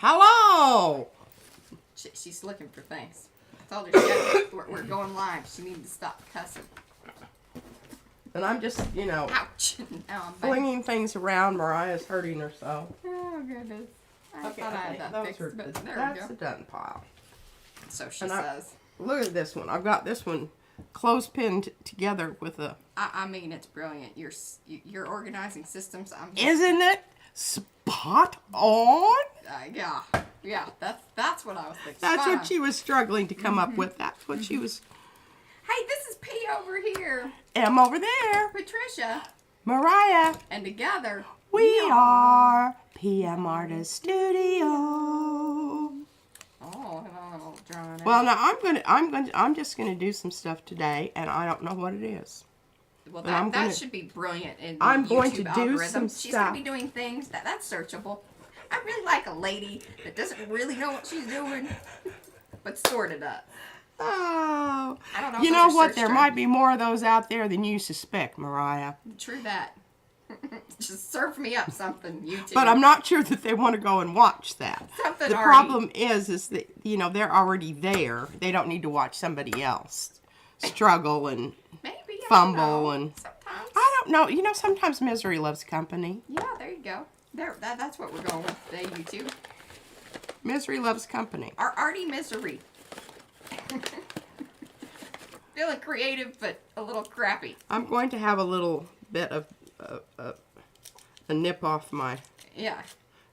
Hello! She's looking for things. I told her we're going live. She needs to stop cussing. And I'm just, you know, ouch. Now I'm back. flinging things around. Mariah's hurting herself. Oh, goodness. I thought I had that fixed, but there we that's go. the done pile. So she says. Look at this one. I've got this one clothespin together with a... I mean, it's brilliant. You're organizing systems. Isn't it spot on? Yeah. That's what I was thinking. That's what she was struggling to come up with. That's what she was... Hey, this is P over here. M over there. Patricia. Mariah. And together we are PM Artist Studio. Oh, drawn well, now I'm just gonna do some stuff today, and I don't know what it is. Well, that should be brilliant. In I'm YouTube going to do algorithm. some She's stuff. gonna be doing things that's searchable. I really like a lady that doesn't really know what she's doing, but sort of does. Oh, I don't know. You know what? There might be more of those out there than you suspect, Mariah. True that. Just serve me up something, YouTube. But I'm not sure that they want to go and watch that. Something. The problem is that, you know, they're already there. They don't need to watch somebody else struggle and maybe fumble and. Sometimes. I don't know. You know, sometimes misery loves company. Yeah, there you go. That's what we're going with today, YouTube. Misery loves company. Our arty misery. Feeling creative, but a little crappy. I'm going to have a little bit of a nip off my... Yeah.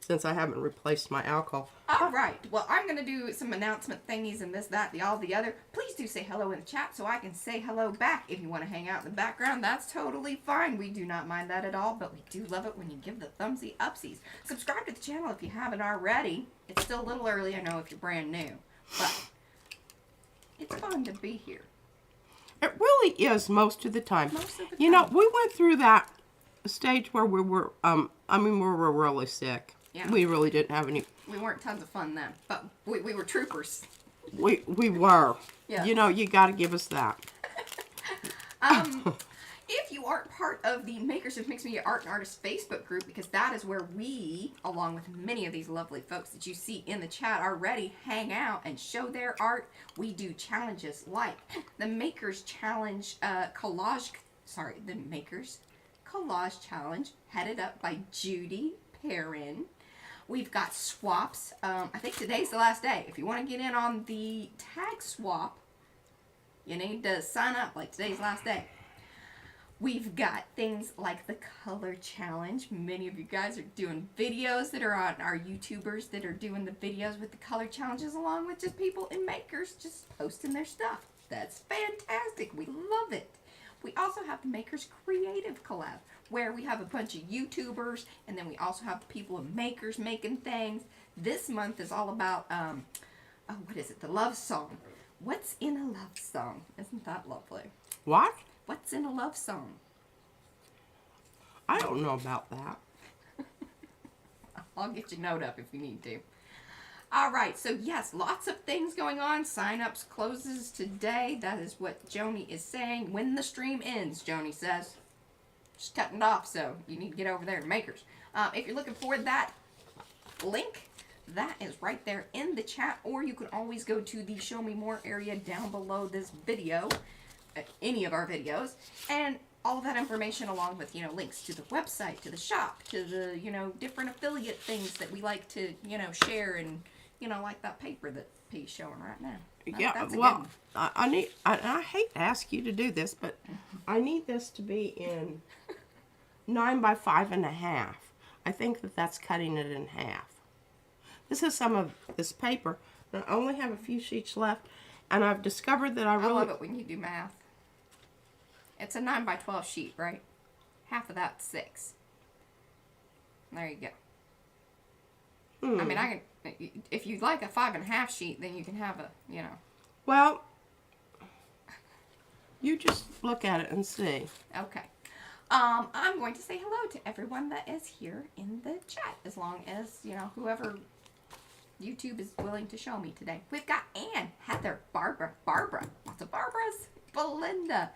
Since I haven't replaced my alcohol. All right. Well, I'm going to do some announcement thingies and this, that, the other. Please do say hello in the chat so I can say hello back. If you want to hang out in the background, that's totally fine. We do not mind that at all, but we do love it when you give the thumbsy upsies. Subscribe to the channel if you haven't already. It's still a little early, I know, if you're brand new, but it's fun to be here. It really is most of the time. Most of the time. You know, we went through that stage where we were, we were really sick. Yeah. We really didn't have any. We weren't tons of fun then, but we were troopers. We were. Yeah. You know, you got to give us that. If you aren't part of the Makers of Mixed Media Art and Artists Facebook group, because that is where we, along with many of these lovely folks that you see in the chat already, hang out and show their art. We do challenges like the Makers Challenge the Makers Collage Challenge, headed up by Judy Perrin. We've got swaps. I think today's the last day. If you want to get in on the tag swap, you need to sign up like today's last day. We've got things like the color challenge. Many of you guys are doing videos that are on our YouTubers that are doing the videos with the color challenges, along with just people in Makers just posting their stuff. That's fantastic. We love it. We also have the Makers Creative Collab, where we have a bunch of YouTubers, and then we also have people in Makers making things. This month is all about, what is it? The love song. What's in a love song? Isn't that lovely? What? What's in a love song? I don't know about that. I'll get your note up if you need to. All right, so yes, lots of things going on. Sign-ups closes today. That is what Joni is saying. When the stream ends, Joni says. Just cutting it off, so you need to get over there to Makers. If you're looking for that link, that is right there in the chat, or you can always go to the Show Me More area down below this video, any of our videos, and all of that information along with, you know, links to the website, to the shop, to the, you know, different affiliate things that we like to, you know, share, and, you know, like that paper that P's showing right now. That's well, I hate to ask you to do this, but I need this to be in 9 by 5.5. I think that's cutting it in half. This is some of this paper. I only have a few sheets left, and I've discovered that I love it when you do math. It's a 9 by 12 sheet, right? Half of that's 6. There you go. I mean, if you'd like a 5.5 sheet, then you can have a, you know. Well, you just look at it and see. Okay. I'm going to say hello to everyone that is here in the chat, as long as, you know, whoever YouTube is willing to show me today. We've got Ann, Heather, Barbara, lots of Barbaras, Belinda.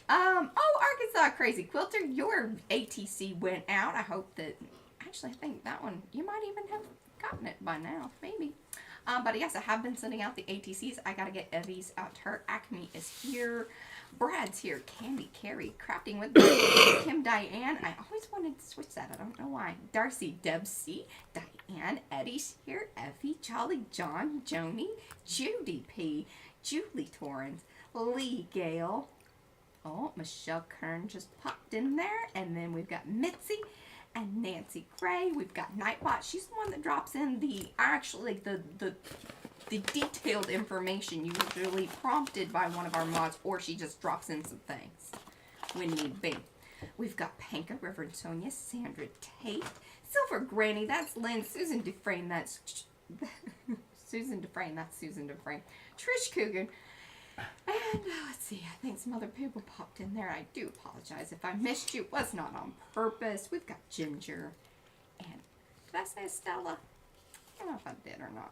Arkansas Crazy Quilter, your ATC went out. I hope that, actually, I think that one, you might even have gotten it by now, maybe. But yes, I have been sending out the ATCs. I gotta get Evie's out to her. Acme is here. Brad's here. Candy, Carrie, Crafting with Kim, Diane. I always wanted to switch that. I don't know why. Darcy, Deb C, Diane, Eddie's here. Evie, Jolly, John, Joni, Judy P, Julie Torrance, Lee Gale. Oh, Michelle Kern just popped in there. And then we've got Mitzi and Nancy Gray. We've got Nightbot. She's the one that drops in the detailed information usually prompted by one of our mods, or she just drops in some things when need be. We've got Panka, Reverend Sonia, Sandra Tate, Silver Granny, that's Lynn, Susan Dufresne, that's Susan Dufresne, Trish Coogan, and let's see, I think some other people popped in there. I do apologize if I missed you. It was not on purpose. We've got Ginger, and did I say Estella? I don't know if I did or not.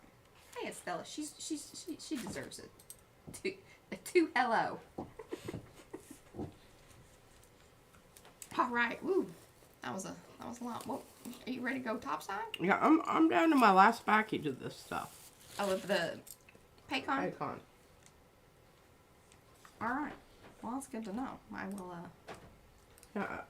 Hey, Estella, she deserves it. Two hello. All right, woo, that was a lot. Well, are you ready to go topside? Yeah, I'm down to my last package of this stuff. Oh, of the Paycon. Paycon. All right. Well, that's good to know. I will. Yeah,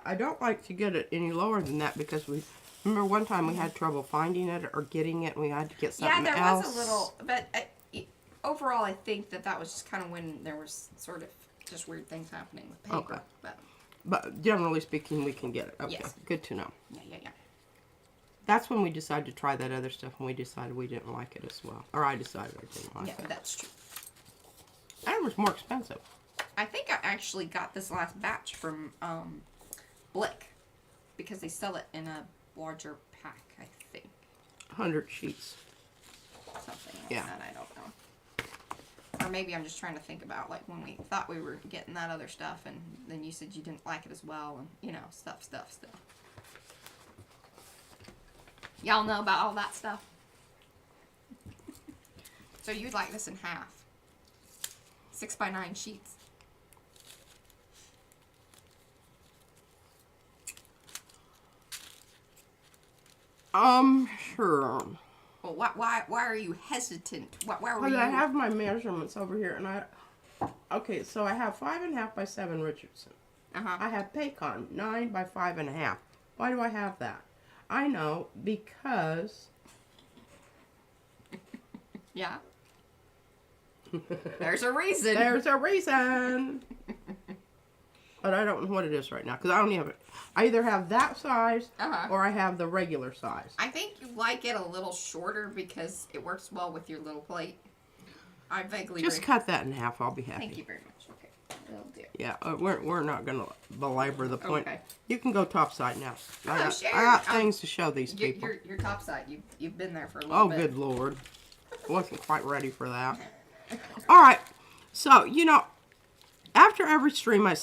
I don't like to get it any lower than that because we remember one time we had trouble finding it or getting it, and we had to get something else. Yeah, there was a little, but overall, I think that was just kind of when there was sort of just weird things happening with paper. Okay. But generally speaking, we can get it. Okay, yes. Good to know. Yeah. That's when we decided to try that other stuff, and we decided we didn't like it as well. Or I decided I didn't like it. Yeah, that's true. And it was more expensive. I think I actually got this last batch from Blick because they sell it in a larger pack, I think. 100 sheets. Something like that, I don't know. Or maybe I'm just trying to think about like when we thought we were getting that other stuff and then you said you didn't like it as well and, you know, stuff. Y'all know about all that stuff? So you'd like this in half. 6x9 sheets. Sure. Well, why are you hesitant? Why were Because you? I have my measurements over here, and okay, so I have 5.5 by 7 Richardson. I have Paycon 9 by 5.5. Why do I have that? I know because. Yeah. There's a reason. There's a reason. But I don't know what it is right now because I don't have it. I either have that size or I have the regular size. I think you like it a little shorter because it works well with your little plate. I vaguely just cut that in half. I'll be happy. Thank you very much. Okay, that'll do. Yeah, we're not gonna belabor the point. Okay. You can go topside now. I Sharon. got things to show these people. Your top side. You've been there for a little bit. Oh, good Lord. Wasn't quite ready for that. All right. So, you know, after every stream,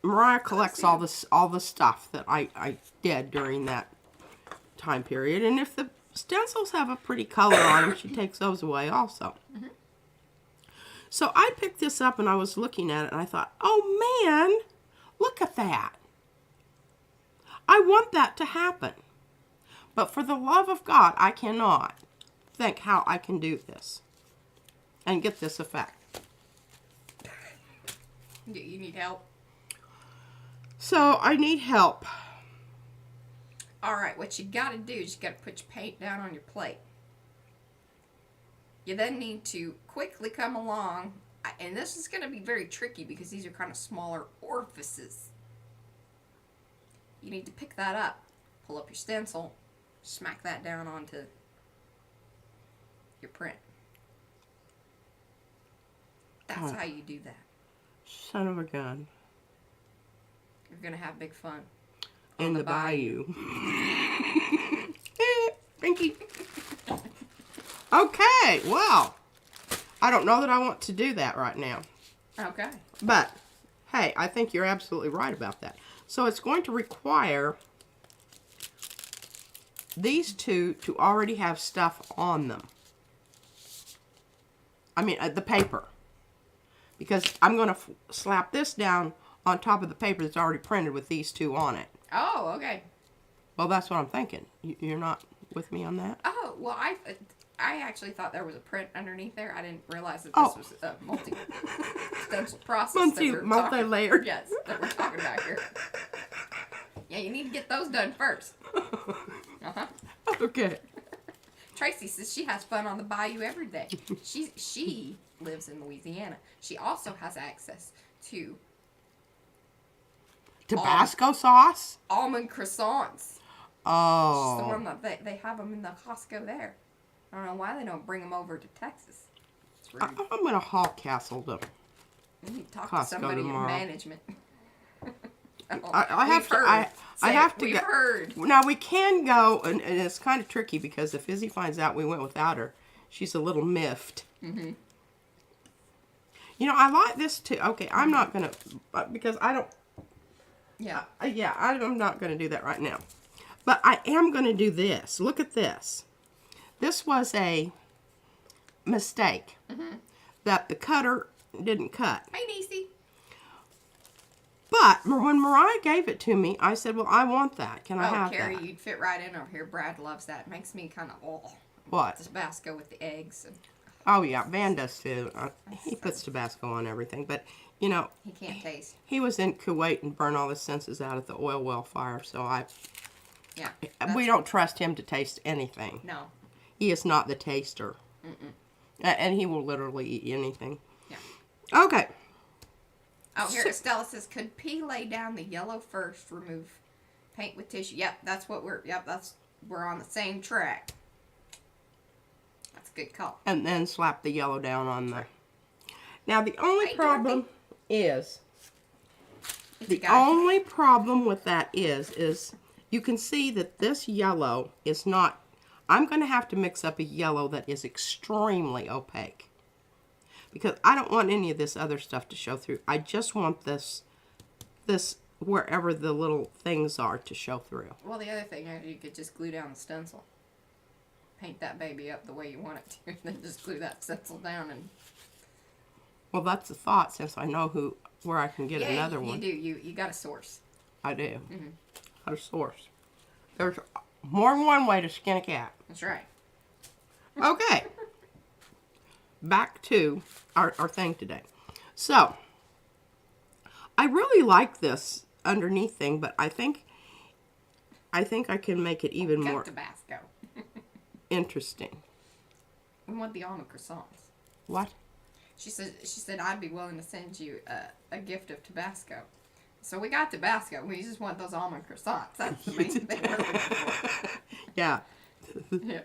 Mariah collects all the stuff that I did during that time period. And if the stencils have a pretty color on them, she takes those away also. So I picked this up and I was looking at it and I thought, oh man, look at that. I want that to happen. But for the love of God, I cannot think how I can do this and get this effect. You need help? So I need help. All right, what you got to do is you got to put your paint down on your plate. You then need to quickly come along, and this is going to be very tricky because these are kind of smaller orifices. You need to pick that up, pull up your stencil, smack that down onto your print. That's how you do that. Son of a gun. You're going to have big fun. In the bayou. Pinky. Okay, well, I don't know that I want to do that right now. Okay. But, hey, I think you're absolutely right about that. So it's going to require these two to already have stuff on them. I mean, the paper. Because I'm going to slap this down on top of the paper that's already printed with these two on it. Oh, okay. Well, that's what I'm thinking. You're not with me on that? Oh, well, I actually thought there was a print underneath there. I didn't realize that Oh. this was a stencil process. Multi-layered. Yes, that we're talking about here. Yeah, you need to get those done first. Uh-huh. Okay. Tracy says she has fun on the bayou every day. She lives in Louisiana. She also has access to Tabasco sauce? almond croissants. Oh. She's the one that they have them in the Costco there. I don't know why they don't bring them over to Texas. It's rude. I'm going to haul Castle to You need to talk Costco to somebody tomorrow. in management. I have to We've go. heard. Now we can go, and it's kind of tricky because if Izzy finds out we went without her, she's a little miffed. Mm-hmm. You know, I like this too. Okay, I'm not gonna because I don't. Yeah. Yeah, I'm not gonna do that right now, but I am gonna do this. Look at this. This was a mistake that the cutter didn't cut. Hey, Niecy. But when Mariah gave it to me, I said, well, I want that. Can I have Carrie, that? you'd fit right in over here. Brad loves that. It makes me kind of What? Tabasco with the eggs. And Oh, yeah, Van does too. He puts Tabasco on everything. But, you know, he can't taste. he was in Kuwait and burned all his senses out at the oil well fire. So Yeah. we don't trust him to taste anything. No. He is not the taster. And he will literally eat anything. Yeah. Okay. Oh, here, Estella says, could P lay down the yellow first, remove paint with tissue? Yep, that's what we're on the same track. That's a good call. And then slap the yellow down on the... Now, the only Hey, problem is... It's The got- only problem with that is you can see that this yellow is not... I'm going to have to mix up a yellow that is extremely opaque. Because I don't want any of this other stuff to show through. I just want this wherever the little things are to show through. Well, the other thing is you could just glue down the stencil. Paint that baby up the way you want it to, and then just glue that stencil down and... Well, that's the thought, since I know where I can get another one. You do. You got a source. I do. A source. There's more than one way to skin a cat. That's right. Okay. Back to our thing today. So, I really like this underneath thing, but I think I can make it even Got more Tabasco. interesting. We want the almond croissants. What? She said I'd be willing to send you a gift of Tabasco. So we got Tabasco. We just want those almond croissants. That's the main thing we're looking for. Yeah. Yeah.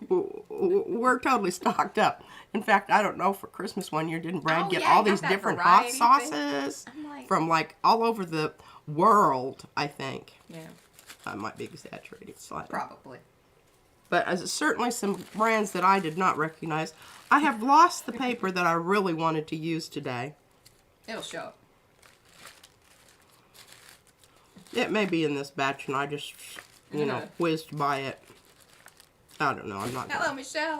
We're totally stocked up. In fact, I don't know, for Christmas one year, didn't Brad Oh, get yeah, all I got these that different hot variety sauces I'm like- from like all over the world, I think. Yeah, I might be exaggerating slightly. probably. But certainly some brands that I did not recognize. I have lost the paper that I really wanted to use today. It'll show up. It may be in this batch and I just, whizzed by it. I don't know. I'm not. Hello, Michelle.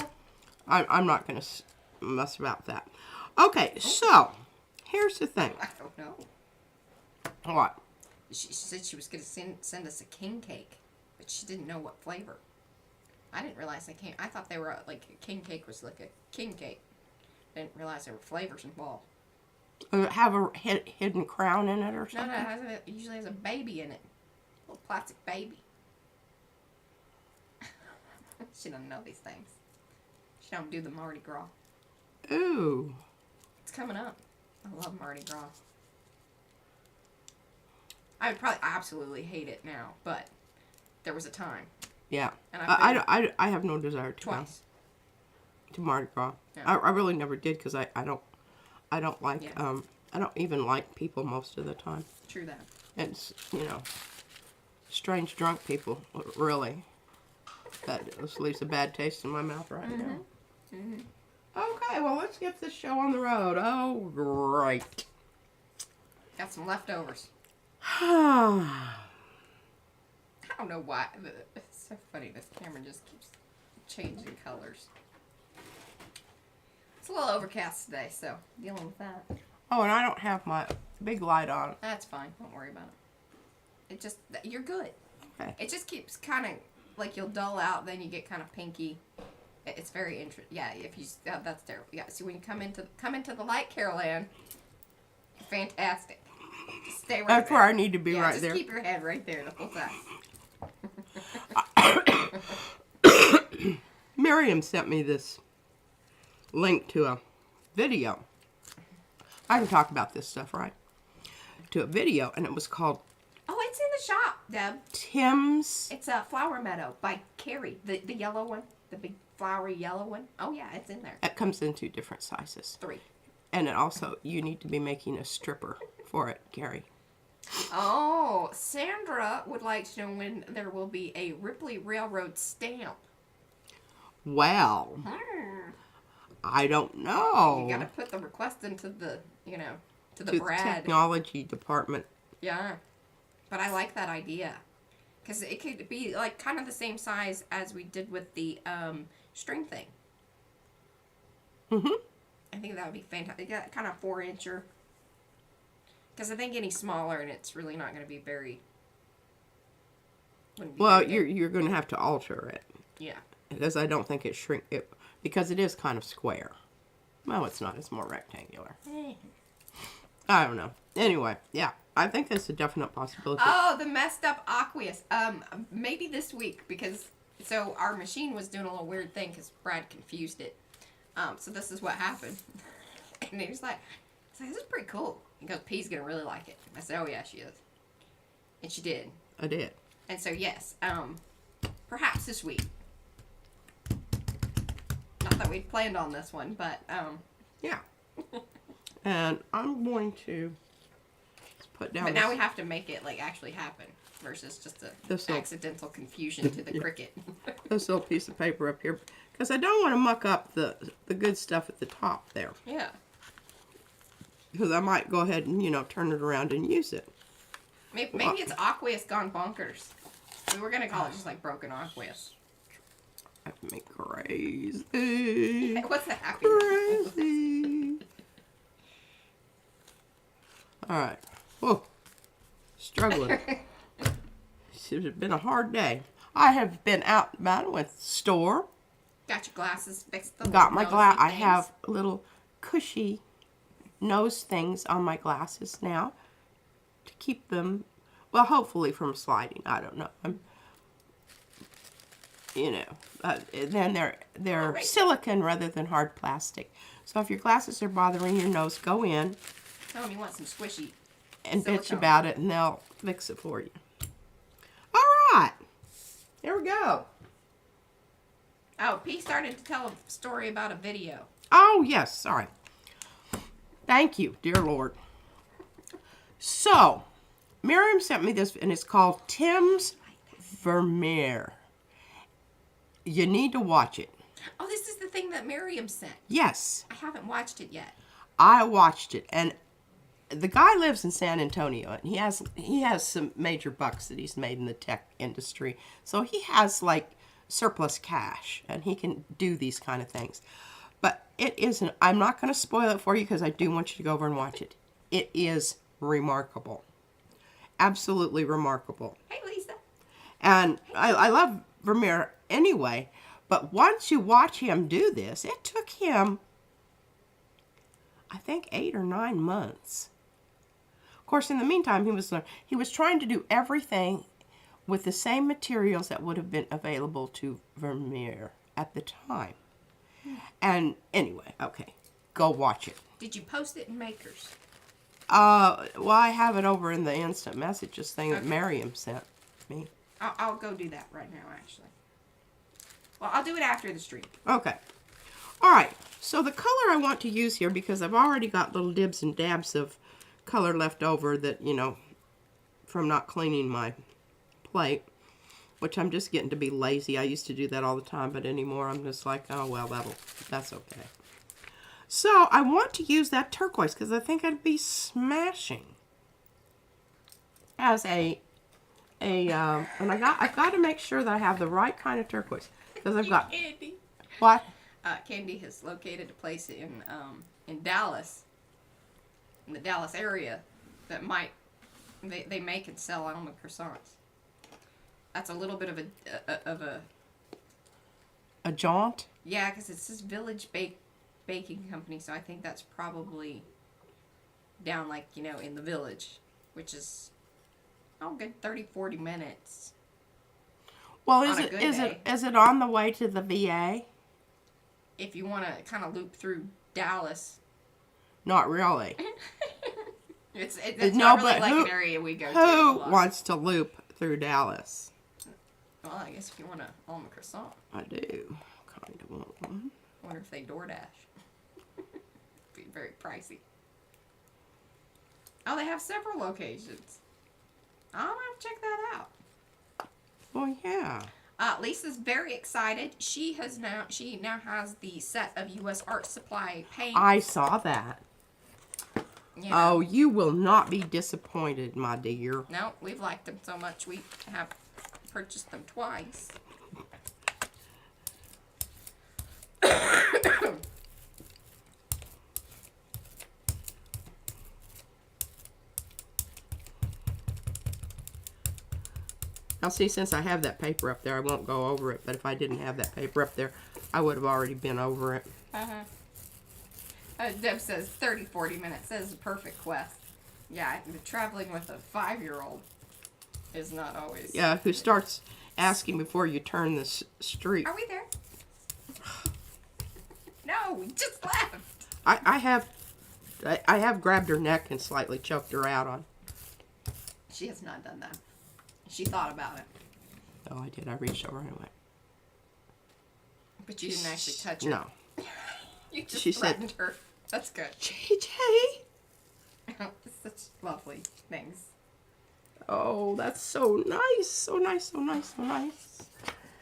I'm not going to mess about that. Okay, so here's the thing. I don't know. What? She said she was going to send us a king cake, but she didn't know what flavor. I didn't realize I thought they were like a king cake was like a king cake. I didn't realize there were flavors involved. Have a hidden crown in it or No, something? it usually has a baby in it. A little plastic baby. She doesn't know these things. She don't do the Mardi Gras. Ooh. It's coming up. I love Mardi Gras. I would probably absolutely hate it now, but there was a time. Yeah. And I have no desire to go Twice. to Mardi Gras. Yeah. I really never did because I don't like Yeah. I don't even like people most of the time. True that. It's strange drunk people, really. That just leaves a bad taste in my mouth right now. Mm-hmm. Okay, well, let's get this show on the road. Oh, great. Got some leftovers. I I don't know why. It's so funny. This camera just keeps changing colors. It's a little overcast today, so dealing with that. Oh, and I don't have my big light on. That's fine. Don't worry about it. It just, you're good. Okay. It just keeps kind of like you'll dull out, then you get kind of pinky. It's very interesting. Yeah, if you that's terrible. Yeah, see when you come into the light, Carol Ann, fantastic. Just stay right That's there. where I need to be, right just there. Keep your head right there the whole time. Miriam sent me this link to a video. I can talk about this stuff, right? To a video, and it was called Oh, it's in the shop, Deb. Tim's. It's a Flower Meadow by Carrie, the yellow one, the big flowery yellow one. Oh yeah, it's in there. It comes in 2 different sizes. 3. And it also, you need to be making a stripper for it, Gary. Oh, Sandra would like to know when there will be a Ripley Railroad stamp. Well, I don't know. You gotta put the request into the, to the To Brad. technology department. Yeah. But I like that idea. Because it could be, like, kind of the same size as we did with the string thing. Mm-hmm. I think that would be fantastic. Yeah, kind of 4-incher. Because I think any smaller and it's really not going to be very... Well, you're going to have to alter it. Yeah. Because I don't think it because it is kind of square. Well, it's not. It's more rectangular. I don't know. Anyway, yeah. I think that's a definite possibility. Oh, the messed up aqueous. Maybe this week because... So our machine was doing a little weird thing because Brad confused it. So this is what happened. And he was like, this is pretty cool. He goes, P's going to really like it. I said, oh yeah, she is. And she did. I did. And so, yes, perhaps this week. Not that we'd planned on this one, but, yeah. And I'm going to put down But now we have to make it, like, actually happen versus just an accidental confusion to the cricket. this little piece of paper up here. Because I don't want to muck up the good stuff at the top there. Yeah. Because I might go ahead and, turn it around and use it. Maybe it's aqueous gone bonkers. We were going to call it just like broken aqueous. That would make crazy. What's the happy? Crazy. Alright. Whoa. Struggling. It's been a hard day. I have been out and about, went to the store. Got your glasses fixed. The Got my glass. I things. have little cushy nose things on my glasses now to keep them, well, hopefully from sliding. I don't know. Then they're right. silicone rather than hard plastic. So if your glasses are bothering your nose, go in Tell them you want some squishy. and bitch silicone. about it, and they'll fix it for you. All right, here we go. Oh, P started to tell a story about a video. Oh yes, sorry. Thank you, dear Lord. So, Miriam sent me this, and it's called Tim's Vermeer. You need to watch it. Oh, this is the thing that Miriam sent. Yes, I haven't watched it yet. I watched it, and the guy lives in San Antonio, and he has some major bucks that he's made in the tech industry. So he has like surplus cash, and he can do these kind of things. But it isn't. I'm not going to spoil it for you because I do want you to go over and watch it. It is remarkable, absolutely remarkable. Hey, Lisa. And I love Vermeer anyway. But once you watch him do this, it took him, I think, 8 or 9 months. Of course, in the meantime, he was trying to do everything with the same materials that would have been available to Vermeer at the time. And anyway, okay, go watch it. Did you post it in Makers? Well, I have it over in the instant messages thing that Miriam sent me. I'll go do that right now, actually. Well, I'll do it after the stream. Okay. All right. So the color I want to use here, because I've already got little dibs and dabs of color left over that, from not cleaning my plate, which I'm just getting to be lazy. I used to do that all the time, but anymore I'm just like, oh, well, that's okay. So I want to use that turquoise because I think I'd be smashing as and I've got to make sure that I have the right kind of turquoise because I've got Candy. what? Candy has located a place in Dallas, in the Dallas area, that they make and sell almond croissants. that's a little bit of A jaunt? yeah, because it says Village Baking Company, so I think that's probably down like, you know, in the village, which is good 30-40 minutes. Well, On a good day. is it on the way to the VA? If you want to kind of loop through Dallas. Not really. It's No, not really but like who- an area we go to. a Who lot. wants to loop through Dallas? Well, I guess if you want a almond croissant. I do. Kind of want one. I wonder if they DoorDash. Be very pricey. Oh, they have several locations. I'll have to check that out. Well, yeah. Lisa's very excited. She now has the set of U.S. Art Supply paints. I saw that. Yeah. Oh, you will not be disappointed, my dear. No, we've liked them so much we have purchased them twice. Now, see, since I have that paper up there, I won't go over it. But if I didn't have that paper up there, I would have already been over it. Deb says 30-40 minutes. That is a perfect quest. Yeah, traveling with a 5-year-old is not always. Yeah, who starts asking before you turn the street. Are we there? No, we just left. I have grabbed her neck and slightly choked her out on. She has not done that. She thought about it. Oh, I did. I reached over anyway. But you didn't actually touch her. No. You just She said- threatened her. That's good. JJ. Such lovely things. Oh, that's so nice. So nice, so nice, so nice.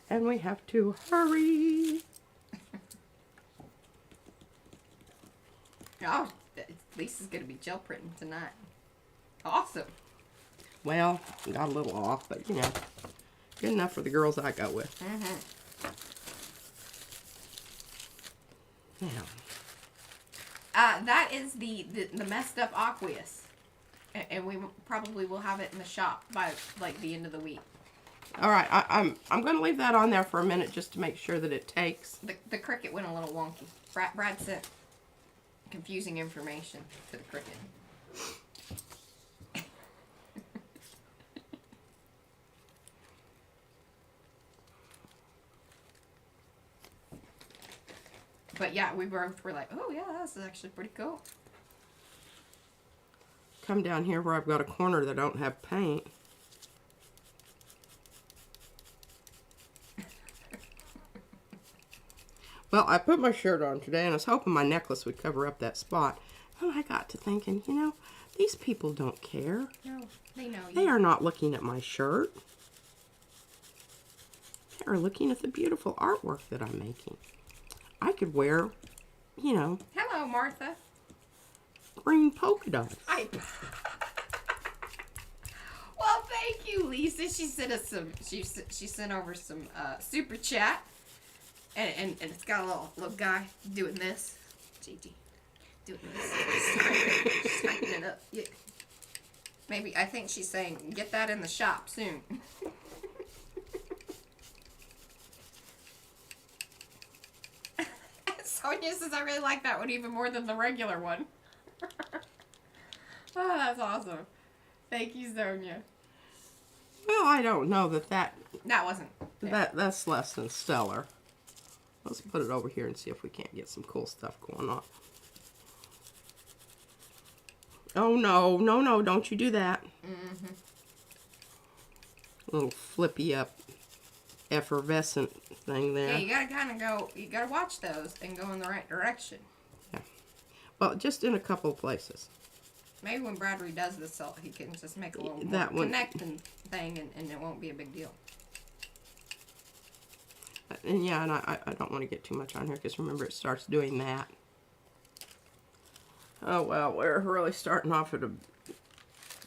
And we have to hurry. Oh, Lisa's going to be gel printing tonight. Awesome. Well, got a little off, but you know, good enough for the girls I go with. Now, that is the messed up aqueous. And we probably will have it in the shop by like the end of the week. all right, I'm going to leave that on there for a minute just to make sure that it takes. The Cricut went a little wonky. Brad sent confusing information to the Cricut. But yeah, we both were like, oh yeah, this is actually pretty cool. Come down here where I've got a corner that don't have paint. Well, I put my shirt on today and I was hoping my necklace would cover up that spot. And I got to thinking, you know, these people don't care. No, they know you. They are not looking at my shirt. They are looking at the beautiful artwork that I'm making. I could wear, you know, Hello, Martha. green polka dots. Well, thank you, Lisa. She sent us some. She sent over some super chat, and it's got a little guy doing this. JD, doing this. Just typing it up. Yeah. Maybe I think she's saying get that in the shop soon. Sonia says I really like that one even more than the regular one. Oh, that's awesome. Thank you, Sonia. Well, I don't know that wasn't. that's less than stellar. Let's put it over here and see if we can't get some cool stuff going on. Oh no, no, don't you do that. Little flippy up effervescent thing there. Yeah, you gotta kind of go. You gotta watch those and go in the right direction. Yeah. Well, just in a couple of places. Maybe when Brad redoes this, he can just make a little That more one- connecting thing, and it won't be a big deal. And yeah, and I don't want to get too much on here because remember it starts doing that. Oh well, we're really starting off at a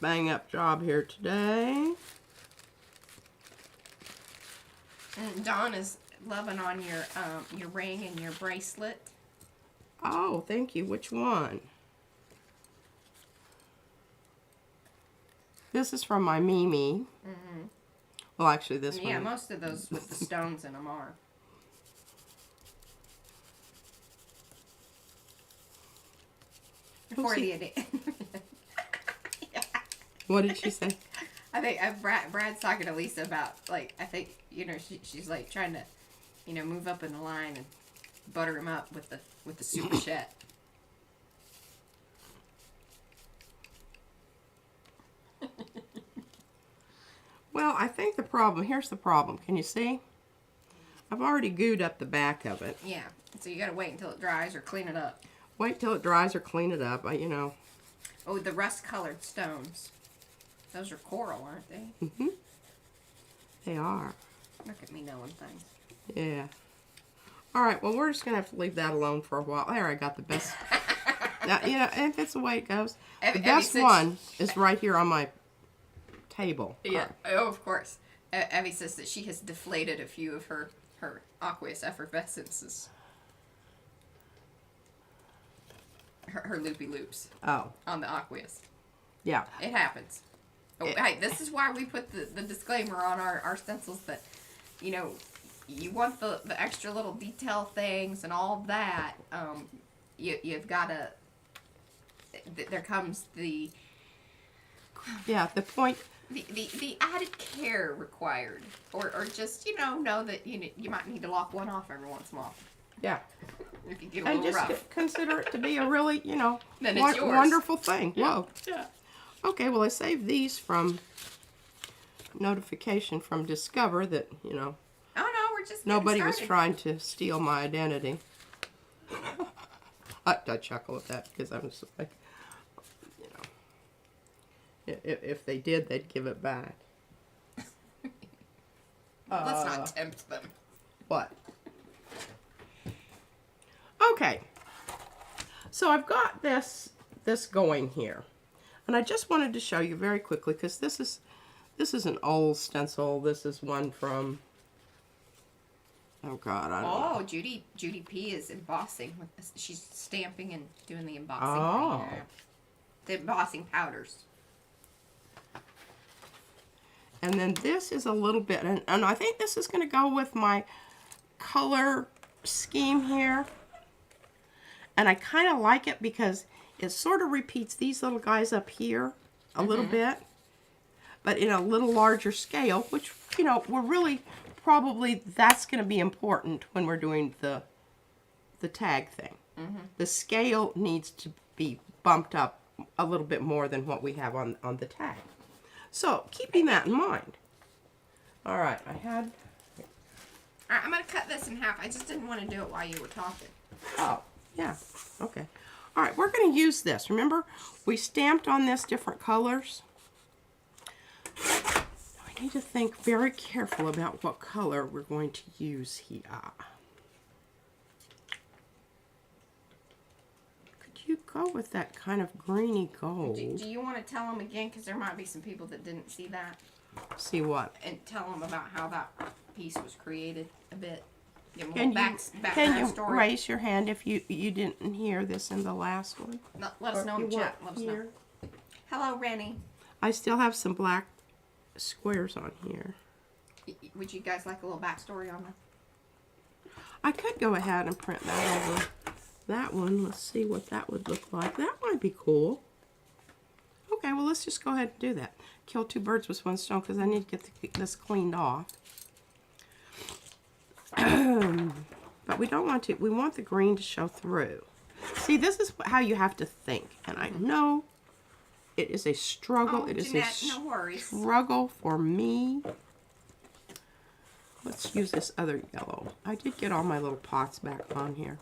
bang up job here today. And Dawn is loving on your ring and your bracelet. Oh, thank you. Which one? This is from my Mimi. Well, actually, this Yeah, one. most of those with the stones in them are. For the What did she say? I think Brad's talking to Lisa about, like, I think, you know, she's like trying to, you know, move up in the line and butter him up with the super chat. Well, I think here's the problem. Can you see? I've already gooed up the back of it. Yeah, so you gotta wait until it dries or clean it up. Wait till it dries or clean it up. You know. Oh, the rust-colored stones. Those are coral, aren't they? Mm-hmm. They are. Look at me knowing things. Yeah. All right, well, we're just going to have to leave that alone for a while. There, I got the best. Now, you know, if it's the way it goes. The best one is right here on my table. Yeah. Oh, of course. Evie says that she has deflated a few of her aqueous effervescences. Her loopy loops. Oh. On the aqueous. Yeah. It happens. Oh, hey, this is why we put the disclaimer on our stencils that, you know, you want the extra little detail things and all that. You've got to. There comes the. Yeah, the point. The added care required, or just know that you might need to lock one off every once in a while. Yeah. If you get a little rough. And just consider it to be a really, then it's yours. wonderful thing. Yeah. Whoa. Yeah. Okay, well, I saved these from notification from Discover that, Oh no, we're just nobody was started. trying to steal my identity. I chuckle at that because I'm just like, if they did, they'd give it back. Let's not tempt them. What? Okay. So I've got this going here. And I just wanted to show you very quickly because this is an old stencil. This is one from, oh God, I don't know. Oh, Judy P is embossing. She's stamping and doing the embossing. Oh. Yeah. The embossing powders. And then this is a little bit, and I think this is going to go with my color scheme here. And I kind of like it because it sort of repeats these little guys up here a little bit, but in a little larger scale, which, we're really, probably that's going to be important when we're doing the tag thing. The scale needs to be bumped up a little bit more than what we have on the tag. So, keeping that in mind. All right, Alright, I'm going to cut this in half. I just didn't want to do it while you were talking. Oh, yeah. Okay. All right, we're going to use this. Remember, we stamped on this different colors. I need to think very careful about what color we're going to use here. Could you go with that kind of greeny gold? Do you want to tell them again? Because there might be some people that didn't see that. See what? And tell them about how that piece was created a bit. Give them a Can little you background story. raise your hand if you didn't hear this in the last one? No, let us know in the chat. Let us know. Here. Hello, Rennie. I still have some black squares on here. Would you guys like a little backstory on that? I could go ahead and print that over that one. Let's see what that would look like. That might be cool. Okay, well, let's just go ahead and do that. Kill two birds with one stone because I need to get this cleaned off. But we don't want to. We want the green to show through. See, this is how you have to think. And I know it is a struggle. Oh, it is Jeanette, no worries. struggle for me. Let's use this other yellow. I did get all my little pots back on here.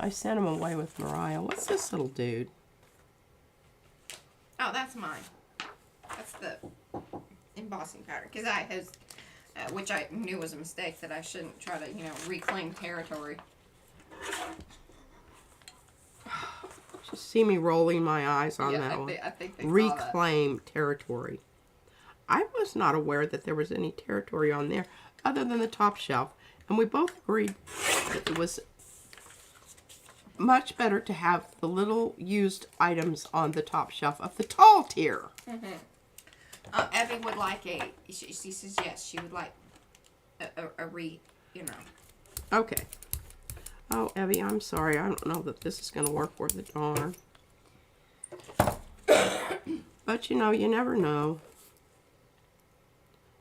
I sent them away with Mariah. What's this little dude? Oh, that's mine. That's the embossing powder. Because I has, which I knew was a mistake, that I shouldn't try to, reclaim territory. Just see me rolling my eyes on that one. I think they Reclaim territory. I was not aware that there was any territory on there other than the top shelf. And we both agreed that it was much better to have the little used items on the top shelf of the tall tier. Evie would like she says yes, she would like you know. Okay. Oh, Evie, I'm sorry. I don't know that this is going to work worth a darn. But, you know, you never know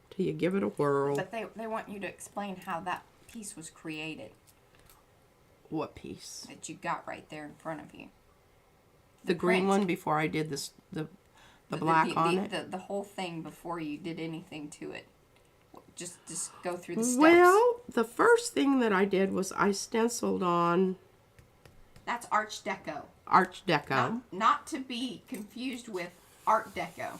till you give it a whirl. But they want you to explain how that piece was created. What piece? That you got right there in front of you. The green print. one before I did this, the black on it? The whole thing before you did anything to it. Just go through the steps. Well, the first thing that I did was I stenciled on... That's Arch Deco. Arch Deco. Not to be confused with Art Deco.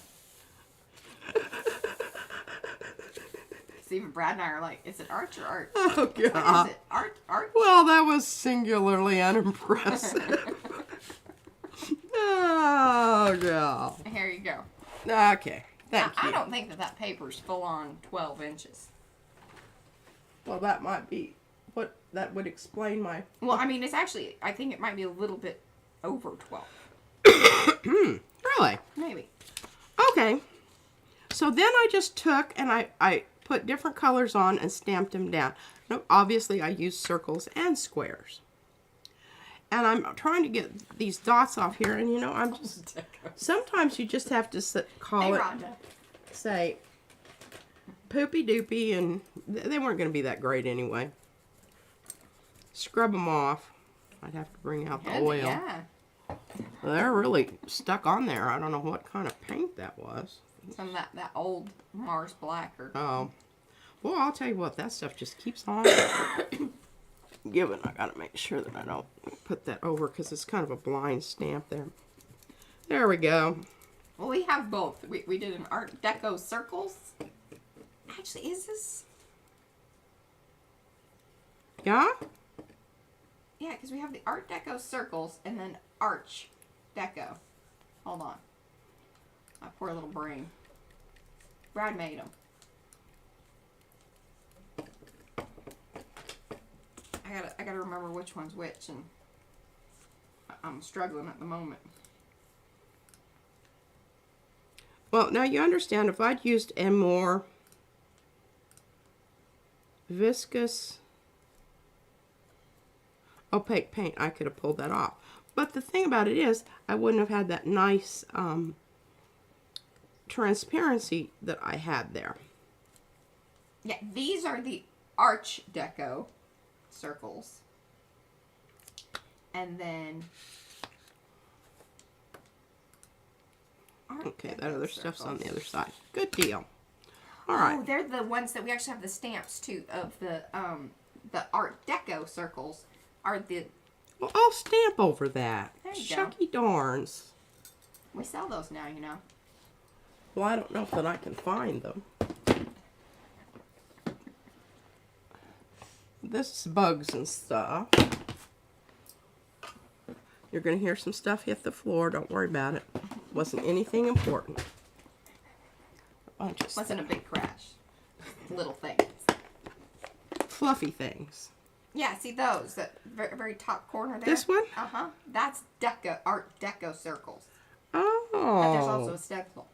Even Brad and I are like, is it Arch or Art? Oh, God. What is it? Art? Well, that was singularly unimpressive. Oh, God. Here you go. Okay. Thank you. I don't think that paper's full on 12 inches. Well, that might be what that would explain my... Well, I mean, it's actually, I think it might be a little bit over 12. Really? Maybe. Okay. So then I just took and I put different colors on and stamped them down. Now, obviously, I used circles and squares. And I'm trying to get these dots off here, and you know, I'm just... Sometimes you just have to call it... Say, poopy doopy, and they weren't going to be that great anyway. Scrub them off. I'd have to bring out the oil. Yeah. They're really stuck on there. I don't know what kind of paint that was. Some of that old Mars Black or... Oh. Well, I'll tell you what, that stuff just keeps on giving. I gotta make sure that I don't put that over because it's kind of a blind stamp there. There we go. Well, we have both. We did an Art Deco circles. Actually, is this... Yeah? Yeah, because we have the Art Deco circles and then Arch Deco. Hold on. My poor little brain. Brad made them. I gotta remember which one's which, and I'm struggling at the moment. Well, now you understand, if I'd used a more viscous, opaque paint, I could have pulled that off. But the thing about it is, I wouldn't have had that nice transparency that I had there. Yeah, these are the Arch Deco circles. And then... Okay, that other stuff's on the other side. Good deal. All right. Oh, they're the ones that we actually have the stamps too of the Art Deco circles are the... Well, I'll stamp over that. There you Shucky darns. We sell those now, you know. Well, I don't know if that I can find them. This is bugs and stuff. You're going to hear some stuff hit the floor. Don't worry about it. Wasn't anything important. Wasn't a big crash. Little things. Fluffy things. Yeah, see those. That very, very top corner there. This one? Uh-huh. That's Art Deco circles. Oh. But there's also a stencil.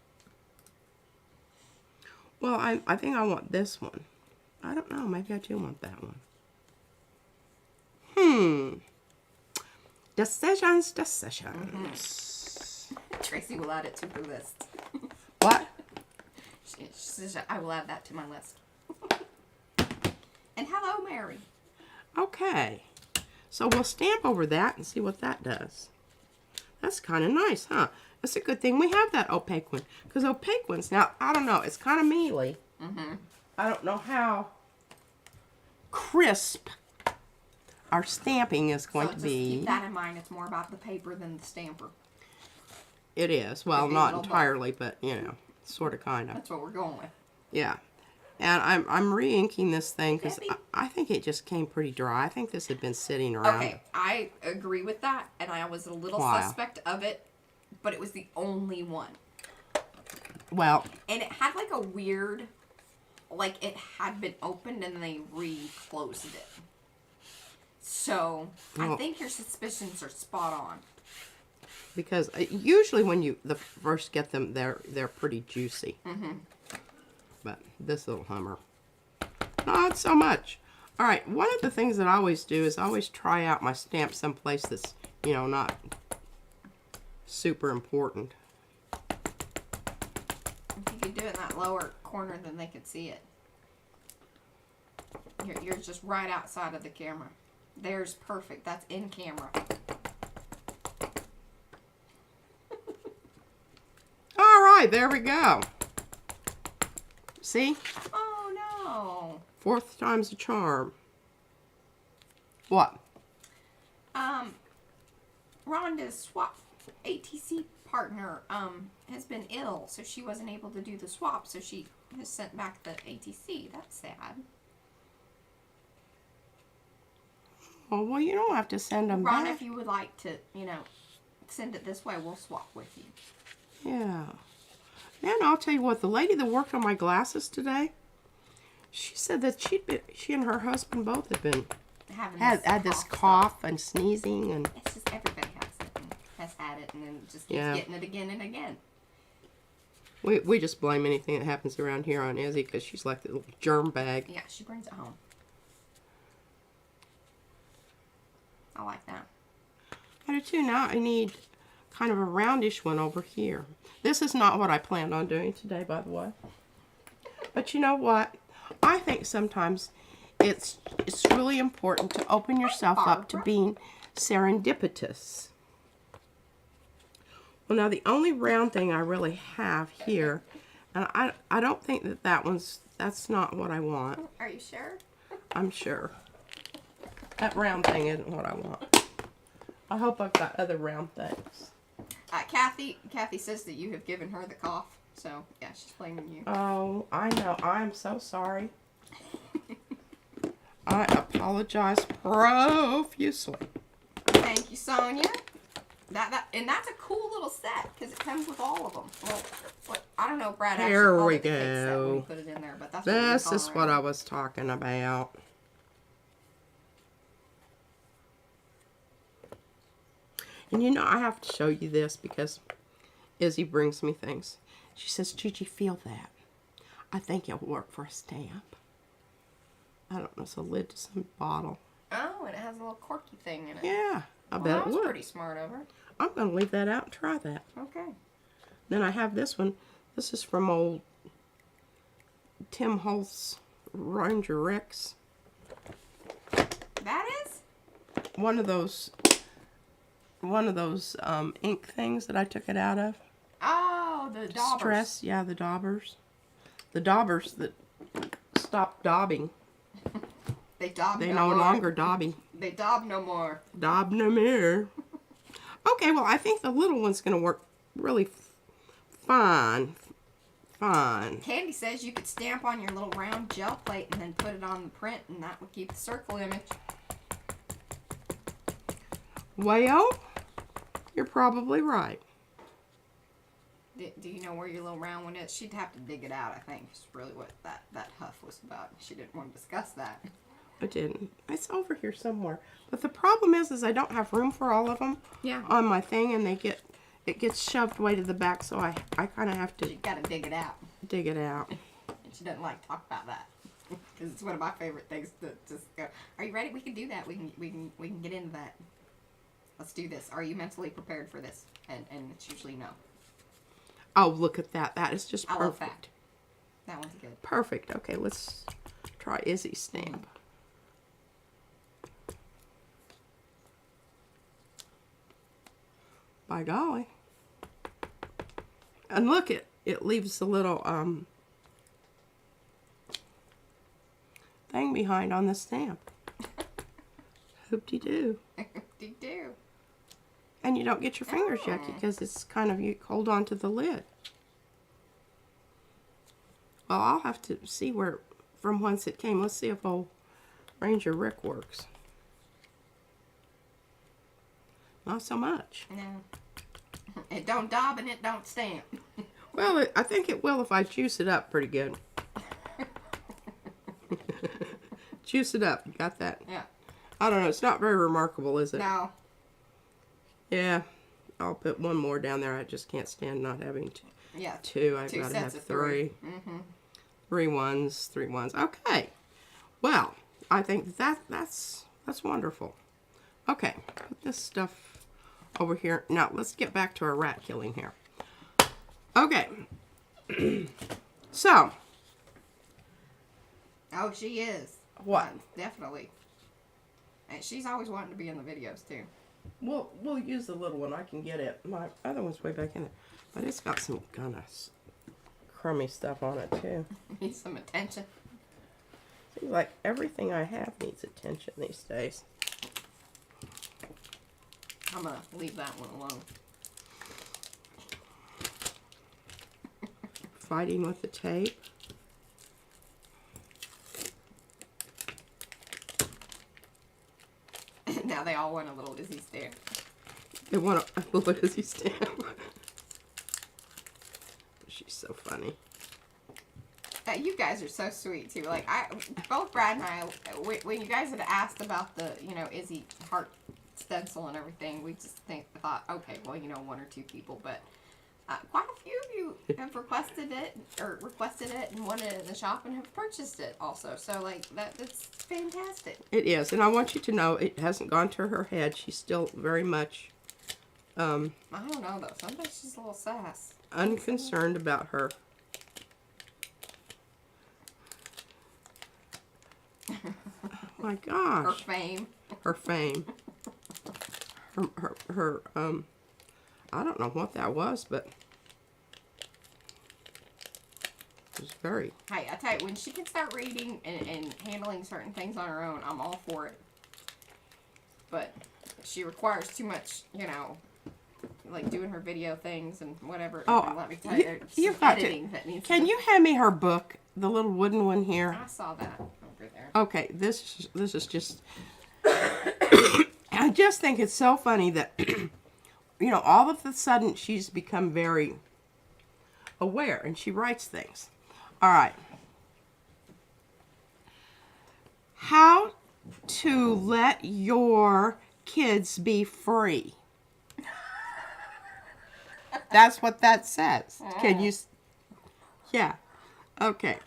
Well, I think I want this one. I don't know. Maybe I do want that one. Decisions. Tracy will add it to her list. What? She says, I will add that to my list. And hello, Mary. Okay. So we'll stamp over that and see what that does. That's kind of nice, huh? It's a good thing we have that opaque one. Because opaque ones, now, I don't know. It's kind of mealy. I don't know how crisp our stamping is going to be. Keep that in mind. It's more about the paper than the stamper. It is. Well, not entirely, but, you know, sort of, kind of. That's what we're going with. Yeah. And I'm re-inking this thing because I think it just came pretty dry. I think this had been sitting around. Okay, I agree with that, and I was a little suspect of it, but it was the only one. Well. And it had like a weird, like it had been opened and they re-closed it. So, I think your suspicions are spot on. Because usually when you first get them, they're pretty juicy. But this little Hummer, not so much. All right, one of the things that I always do is I always try out my stamp someplace that's, you know, not super important. If you could do it in that lower corner, then they could see it. You're just right outside of the camera. There's perfect. That's in camera. All right, there we go. See? Oh no. Fourth time's a charm. What? Rhonda's swap ATC partner has been ill, so she wasn't able to do the swap, so she has sent back the ATC. That's sad. Oh, well, you don't have to send them Ron, back. if you would like to, you know, send it this way, we'll swap with you. Yeah. And I'll tell you what, the lady that worked on my glasses today, she said that she and her husband both had been had this cough and sneezing, and it's just everybody has it and has had it and then just keeps getting it again and again. We just blame anything that happens around here on Izzy because she's like the little germ bag. Yeah, she brings it home. I like that. I do too. Now I need kind of a roundish one over here. This is not what I planned on doing today, by the way. But you know what? I think sometimes it's really important to open yourself up to being serendipitous. Well, now the only round thing I really have here, and I don't think that's not what I want. Are you sure? I'm sure. That round thing isn't what I want. I hope I've got other round things. Kathy says that you have given her the cough, so yeah, she's blaming you. Oh, I know. I'm so sorry. I apologize profusely. Thank you, Sonia. And that's a cool little set because it comes with all of them. Well, I don't know if Brad actually called it the cake set when he put it in there, but that's what This is what I was talking about. And you know, I have to show you this because Izzy brings me things. She says, Gigi, feel that. I think it'll work for a stamp. I don't know, it's a lid to some bottle. Oh, and it has a little corky thing in it. Yeah, I bet it would. That's pretty smart of her. I'm going to leave that out and try that. Okay. Then I have this one. This is from old Tim Holt's Ranger Rex. That is? One of those ink things that I took it out of. Oh, the daubers. Stress, yeah, the daubers. The daubers that stopped daubing. They daub They no no more. longer daubing. They daub no more. Daub no more. Okay, well, I think the little one's going to work really fine. Fine. Candy says you could stamp on your little round gel plate and then put it on the print, and that would keep the circle image. Well, you're probably right. Do you know where your little round one is? She'd have to dig it out, I think. Is really what that huff was about. She didn't want to discuss that. I didn't. It's over here somewhere. But the problem is I don't have room for all of them on my thing, and it gets shoved way to the back, so I kind of have to. You gotta dig it out. Dig it out. And she doesn't like to talk about that because it's one of my favorite things to just go. Are you ready? We can do that. We can get into that. Let's do this. Are you mentally prepared for this? And it's usually no. Oh, look at that. That is just perfect. I love that. That one's good. Perfect. Okay, let's try Izzy's stamp. By golly. And look, it leaves a little thing behind on the stamp. Hoop-de-doo. Hoop-de-doo. And you don't get your fingers yucky because it's kind of, you hold on to the lid. Well, I'll have to see from whence it came. Let's see if old Ranger Rick works. Not so much. No. It don't daub and it don't stamp. Well, I think it will if I juice it up pretty good. Juice it up. You got that? Yeah. I don't know. It's not very remarkable, is it? No. Yeah. I'll put one more down there. I just can't stand not having Yeah. two. I've Two got to have sets of three. Mm-hmm. 3 ones, 3 ones. Okay. Well, I think that's wonderful. Okay, put this stuff over here. Now let's get back to our rat killing here. Okay. So. Oh, she is. What? Definitely. And she's always wanting to be in the videos too. We'll use the little one. I can get it. My other one's way back in there, but it's got some kind of crummy stuff on it too. Needs some attention. Seems like everything I have needs attention these days. I'm gonna leave that one alone. Fighting with the tape. Now they all want a little Izzy stamp. They want a little Izzy stamp. She's so funny. You guys are so sweet too. Like both Brad and I, when you guys had asked about the, Izzy heart stencil and everything, we just thought, okay, well, 1 or 2 people, but quite a few of you have requested it and wanted it in the shop and have purchased it also. So like that's fantastic. It is, and I want you to know it hasn't gone to her head. She's still very much I don't know though. Sometimes she's a little sass. Unconcerned about her. Oh my gosh. Her fame. Her fame. Her I don't know what that was, but it was very... Hey, I tell you, when she can start reading and handling certain things on her own, I'm all for it. But she requires too much, like doing her video things and whatever. Oh, and let me tell you, you've got editing to... that needs Can you hand me her book, the little wooden one here? I saw that over there. Okay, this is just... I just think it's so funny that, all of a sudden she's become very aware and she writes things. All right. How to let your kids be free. That's what that says. Can you... Yeah. Okay.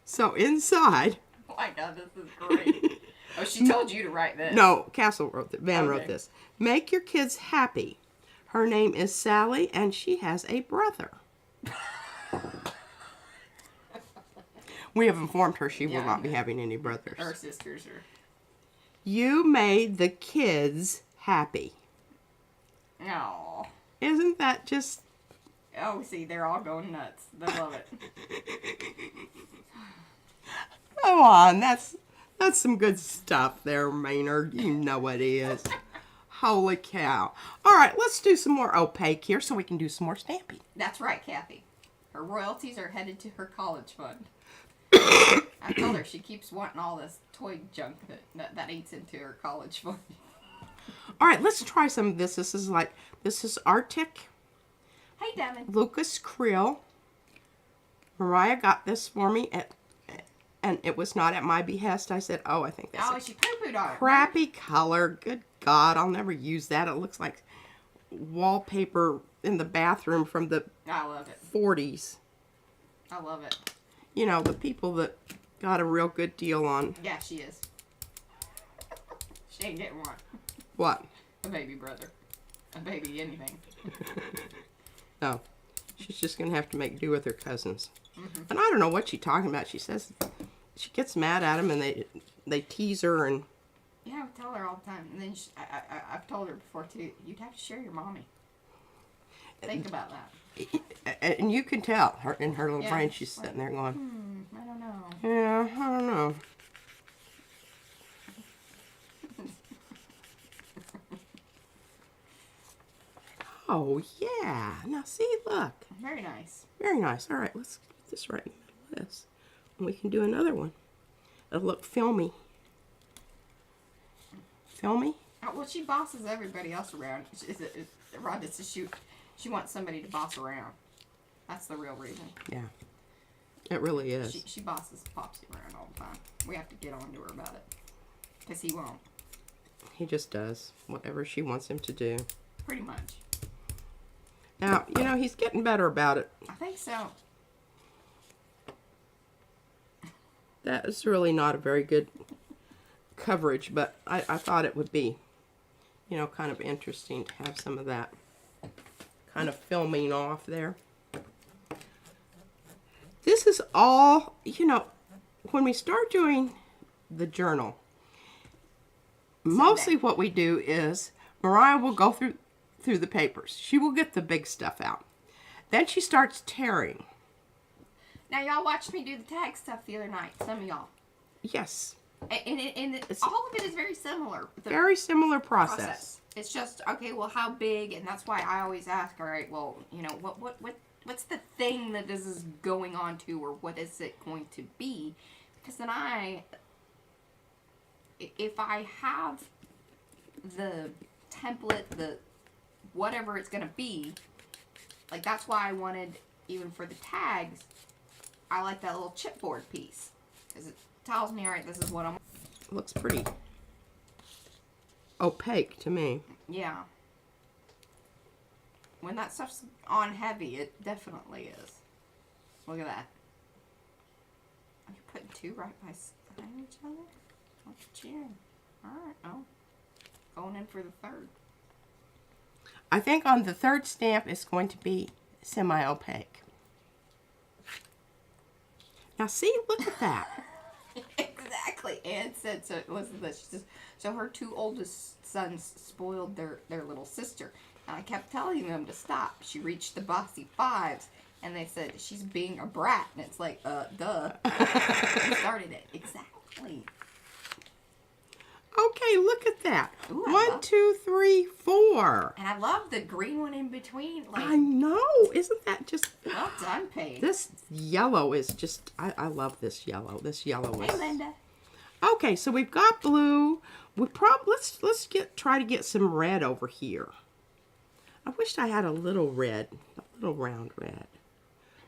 So inside... Oh my God, this is great. Oh, she told you to write this. No, Castle wrote it. Van Okay. wrote this. Make your kids happy. Her name is Sally, and she has a brother. We have informed her she will not be having any brothers. Her sisters are... You made the kids happy. Oh. Isn't that just... Oh, see, they're all going nuts. They love it. Come on, that's some good stuff there, Maynard. You know it is. Holy cow. All right, let's do some more opaque here so we can do some more stamping. That's right, Kathy. Her royalties are headed to her college fund. I told her she keeps wanting all this toy junk that eats into her college fund. All right, let's try some of this. This is Arctic. Hey, Devin. Lucas Creel. Mariah got this for me, and it was not at my behest. I said, oh, I think that's Oh, she poo-pooed on it. crappy color. Good God, I'll never use that. It looks like wallpaper in the bathroom from the I love it. 40s. I love it. The people that got a real good deal on... Yeah, she is. She ain't getting one. What? A baby brother. A baby anything. No. She's just going to have to make do with her cousins. Mm-hmm. And I don't know what she's talking about. She says she gets mad at them and they tease her and... Yeah, I tell her all the time. And then I've told her before, too, you'd have to share your mommy. Think about that. And you can tell her in her little brain, she's sitting there going, I don't know. Yeah, I don't know. Oh, yeah. Now, see, look. Very nice. Very nice. All right, let's put this right in the middle of this. And we can do another one. It'll look filmy. Filmy? Oh, well, she bosses everybody else around. Rhonda says she wants somebody to boss around. That's the real reason. Yeah. It really is. She bosses Popsy around all the time. We have to get on to her about it. Because he won't. He just does whatever she wants him to do. pretty much. Now, you know, he's getting better about it. I think so. That is really not a very good coverage, but I thought it would be, you know, kind of interesting to have some of that kind of filming off there. This is all, you know, when we start doing the journal, mostly what we do is Mariah will go through the papers. She will get the big stuff out. Then she starts tearing. Now, y'all watched me do the tag stuff the other night. Some of y'all. Yes. And all of it is very similar. Very similar process. It's just, okay, well, how big? And that's why I always ask, all right, well, you know, what's the thing that this is going on to, or what is it going to be? Because then if I have the template, the whatever it's going to be, like that's why I wanted, even for the tags, I like that little chipboard piece. Because it tells me, all right, this is what I'm... Looks pretty opaque to me. Yeah. When that stuff's on heavy, it definitely is. Look at that. Are you putting two right beside each other? Look at you. Alright, oh. Going in for the third. I think on the third stamp it's going to be semi-opaque. Now see, look at that. Exactly. Anne said, so listen to this. She says, so her two oldest sons spoiled their little sister. And I kept telling them to stop. She reached the bossy fives. And they said, she's being a brat. And it's like, duh. You started it. Exactly. Okay, look at that. Ooh, 1, 2, 3, 4. And I love the green one in between. Like, I know. Isn't that just... well done, Paige. This yellow is just... I love this yellow. This yellow is... Hey, Linda. Okay, so we've got blue. Let's try to get some red over here. I wished I had a little red. A little round red.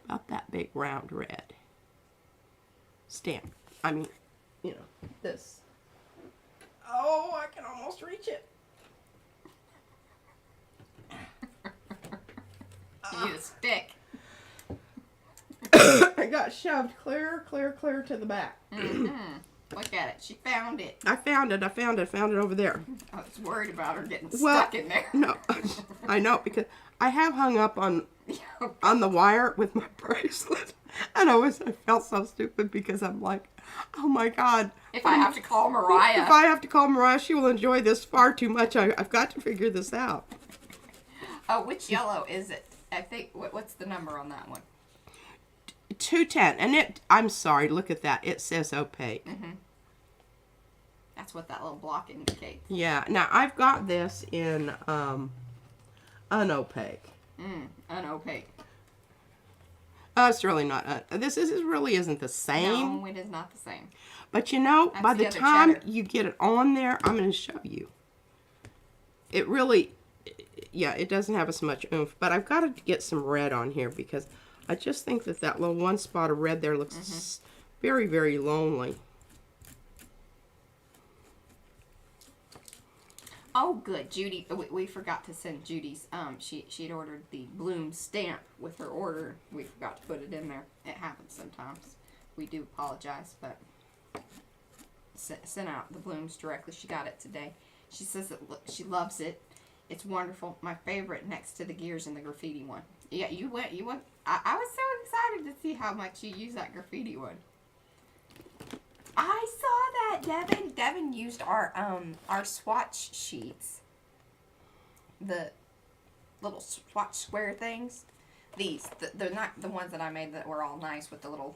About that big round red. Stamp. I mean, you know, this. Oh, I can almost reach it. You need a stick. I got shoved clear to the back. Look at it. She found it. I found it over there. I was worried about her getting stuck in there. No, I know, because I have hung up on the wire with my bracelet. And I felt so stupid because I'm like, oh my God. If I have to call Mariah. If I have to call Mariah, she will enjoy this far too much. I've got to figure this out. Oh, which yellow is it? I think, what's the number on that one? 210. And I'm sorry, look at that. It says opaque. Mm-hmm. That's what that little block indicates. Yeah. Now, I've got this in unopaque. Unopaque. It's really not. This really isn't the same. No, it is not the same. But you know, That's by the the other time cheddar. you get it on there, I'm going to show you. It really, yeah, it doesn't have as much oomph. But I've got to get some red on here because I just think that little one spot of red there looks very, very lonely. Oh, good. Judy, we forgot to send Judy's, she'd ordered the Bloom stamp with her order. We forgot to put it in there. It happens sometimes. We do apologize, but sent out the Blooms directly. She got it today. She says that she loves it. It's wonderful. My favorite next to the gears and the graffiti one. Yeah, you went. I was so excited to see how much you use that graffiti one. I saw that Devin used our swatch sheets. The little swatch square things. They're not the ones that I made that were all nice with the little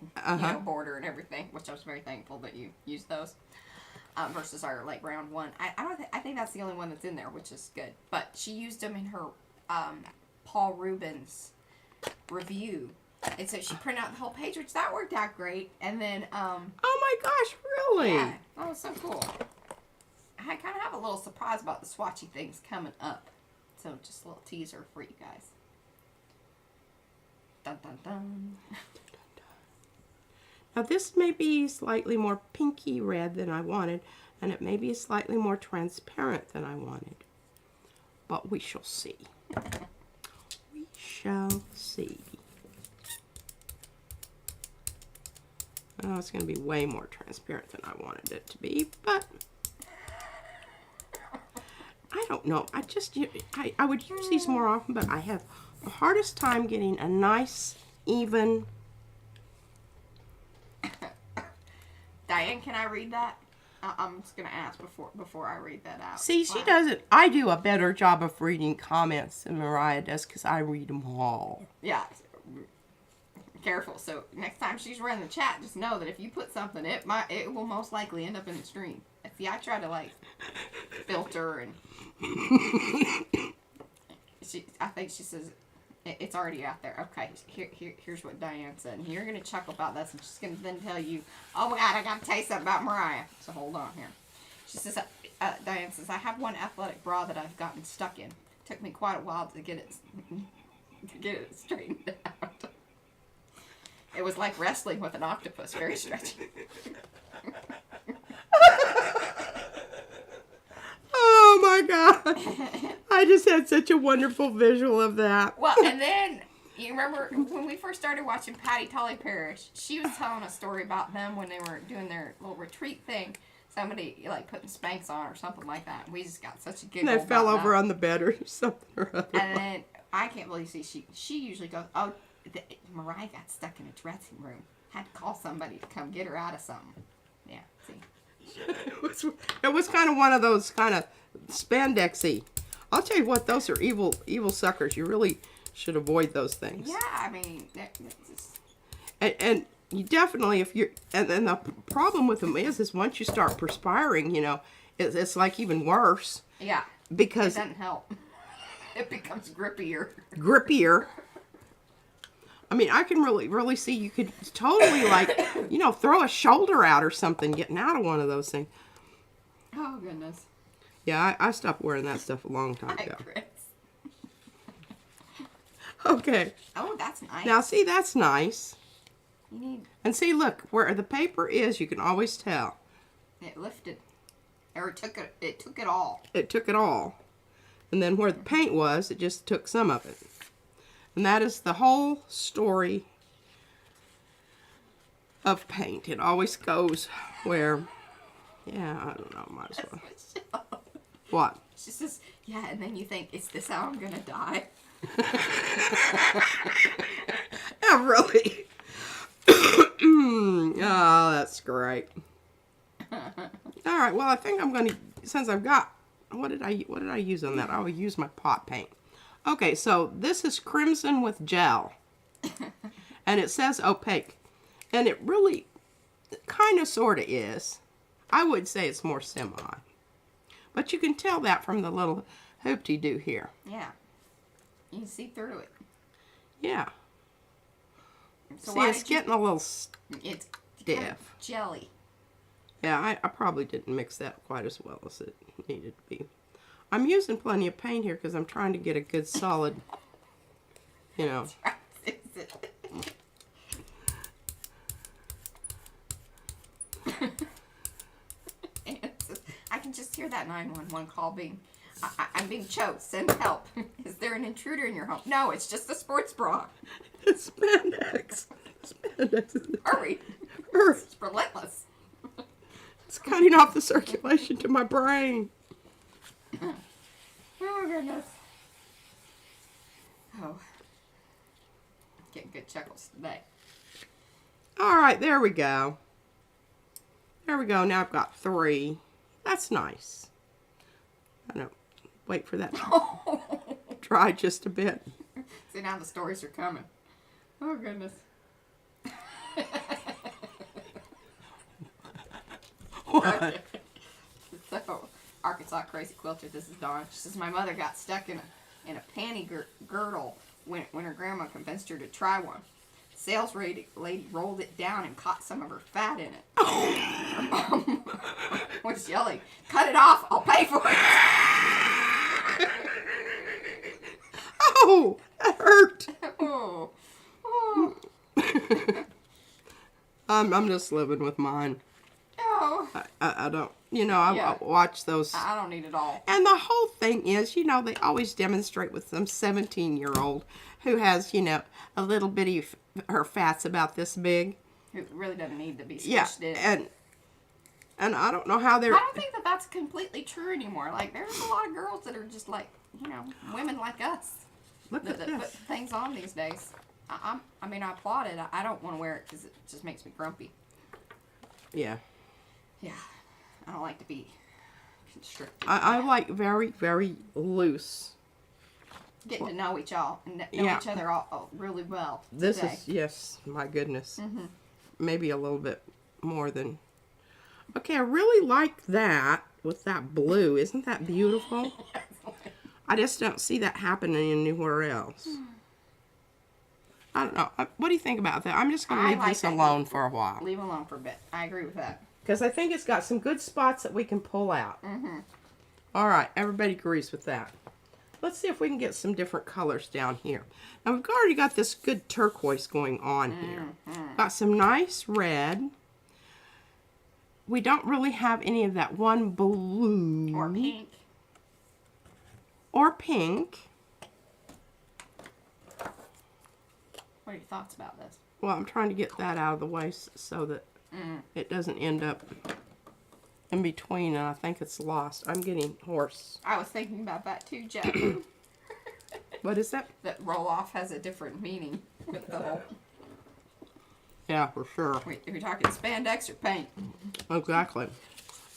border and everything, which I was very thankful that you used those. Versus our like round one. I think that's the only one that's in there, which is good. But she used them in her Paul Rubens review. And so she printed out the whole page, which that worked out great. And then, oh my gosh, really? yeah, that was so cool. I kind of have a little surprise about the swatchy things coming up. So just a little teaser for you guys. Dun dun dun. Now this may be slightly more pinky red than I wanted, and it may be slightly more transparent than I wanted. but we shall see. We shall see. Oh, it's going to be way more transparent than I wanted it to be, but I don't know. I would use these more often, but I have the hardest time getting a nice, even. Diane, can I read that? I'm just going to ask before I read that out. See, she doesn't. I do a better job of reading comments than Mariah does because I read them all. Yeah. Careful. So next time she's running the chat, just know that if you put something, it will most likely end up in the stream. See, I try to like filter and I think she says it's already out there. Okay, here's what Diane said. And you're gonna chuckle about this, and she's gonna then tell you, "Oh my God, I gotta tell you something about Mariah." So hold on here. She says, Diane says, "I have one athletic bra that I've gotten stuck in. Took me quite a while to get it straightened out. It was like wrestling with an octopus, very stretchy." Oh my God. I just had such a wonderful visual of that. Well, and then, you remember when we first started watching Patty Tully Parish, she was telling a story about them when they were doing their little retreat thing. Somebody, like, putting Spanx on or something like that. And we just got such a giggle. And they fell over on the bed or something or other. And then, I can't believe, she usually goes, "Oh, Mariah got stuck in a dressing room. Had to call somebody to come get her out of something." Yeah, see. It was kind of one of those kind of spandexy. I'll tell you what, those are evil suckers. You really should avoid those things. Yeah, I mean, just... and you definitely, if you're, and then the problem with them is once you start perspiring, you know, it's like even worse. Yeah. Because it doesn't help. It becomes grippier. I mean, I can really see you could totally, like, you know, throw a shoulder out or something getting out of one of those things. Oh, goodness. Yeah, I stopped wearing that stuff a long time ago. Chris. Okay. Oh, that's nice. Now, see, that's nice. You need... And see, look, where the paper is, you can always tell. It lifted. Or it took it all. It took it all. And then where the paint was, it just took some of it. And that is the whole story of paint. It always goes where, yeah, I don't know, might as well. What? She says, yeah, and then you think, is this how I'm going to die? Yeah, really. Oh, that's great. All right, well, I think I'm going to, since I've got, what did I use on that? I will use my pot paint. Okay, so this is crimson with gel. And it says opaque. And it really kind of sort of is. I would say it's more semi. But you can tell that from the little hoop-de-doo here. Yeah. You can see through it. Yeah. So see, it's getting a little stiff. It's kind of jelly. Yeah, I probably didn't mix that quite as well as it needed to be. I'm using plenty of paint here because I'm trying to get a good solid, you know. I can just hear that 911 call being, I'm being choked, send help. Is there an intruder in your home? No, it's just a sports bra. It's spandex. Spandex. Hurry. Hurry. It's relentless. It's cutting off the circulation to my brain. Oh, goodness. Oh. Getting good chuckles today. All right, there we go. There we go. Now I've got 3. That's nice. I don't wait for that to dry just a bit. See, now the stories are coming. Oh, goodness. What? So, Arkansas Crazy Quilter, this is Dawn. She says, my mother got stuck in a panty girdle when her grandma convinced her to try one. The sales lady rolled it down and caught some of her fat in it. Her mom was yelling, cut it off, I'll pay for it. Oh, that hurt. Oh. Oh. I'm just living with mine. Oh. I don't, You know, I Yeah. watch those. I don't need it all. And the whole thing is, you know, they always demonstrate with some 17-year-old who has, you know, a little bitty, her fat's about this big. It really doesn't need to be Yeah, squished in. and I don't know how they're... I don't think that that's completely true anymore. Like, there's a lot of girls that are just like, you know, women like us. Look at That put this. things on these days. I mean, I applaud it. I don't want to wear it because it just makes me grumpy. Yeah. Yeah. I don't like to be constricted. I like very, very loose. Getting to know each other all really well. This today. is, yes, my goodness. Mm-hmm. Maybe a little bit more than... Okay, I really like that with that blue. Isn't that beautiful? I just don't see that happening anywhere else. I don't know. What do you think about that? I'm just going to leave this alone for a while. Leave it alone for a bit. I agree with that. Because I think it's got some good spots that we can pull out. Mm-hmm. All right, everybody agrees with that. Let's see if we can get some different colors down here. Now, we've already got this good turquoise going on here. Got some nice red. We don't really have any of that one blue. Or pink. Or pink. What are your thoughts about this? Well, I'm trying to get that out of the way so that it doesn't end up in between, and I think it's lost. I'm getting hoarse. I was thinking about that too, Jeff. What is that? That roll off has a different meaning with the whole. Yeah, for sure. Wait, are we talking spandex or paint? Exactly.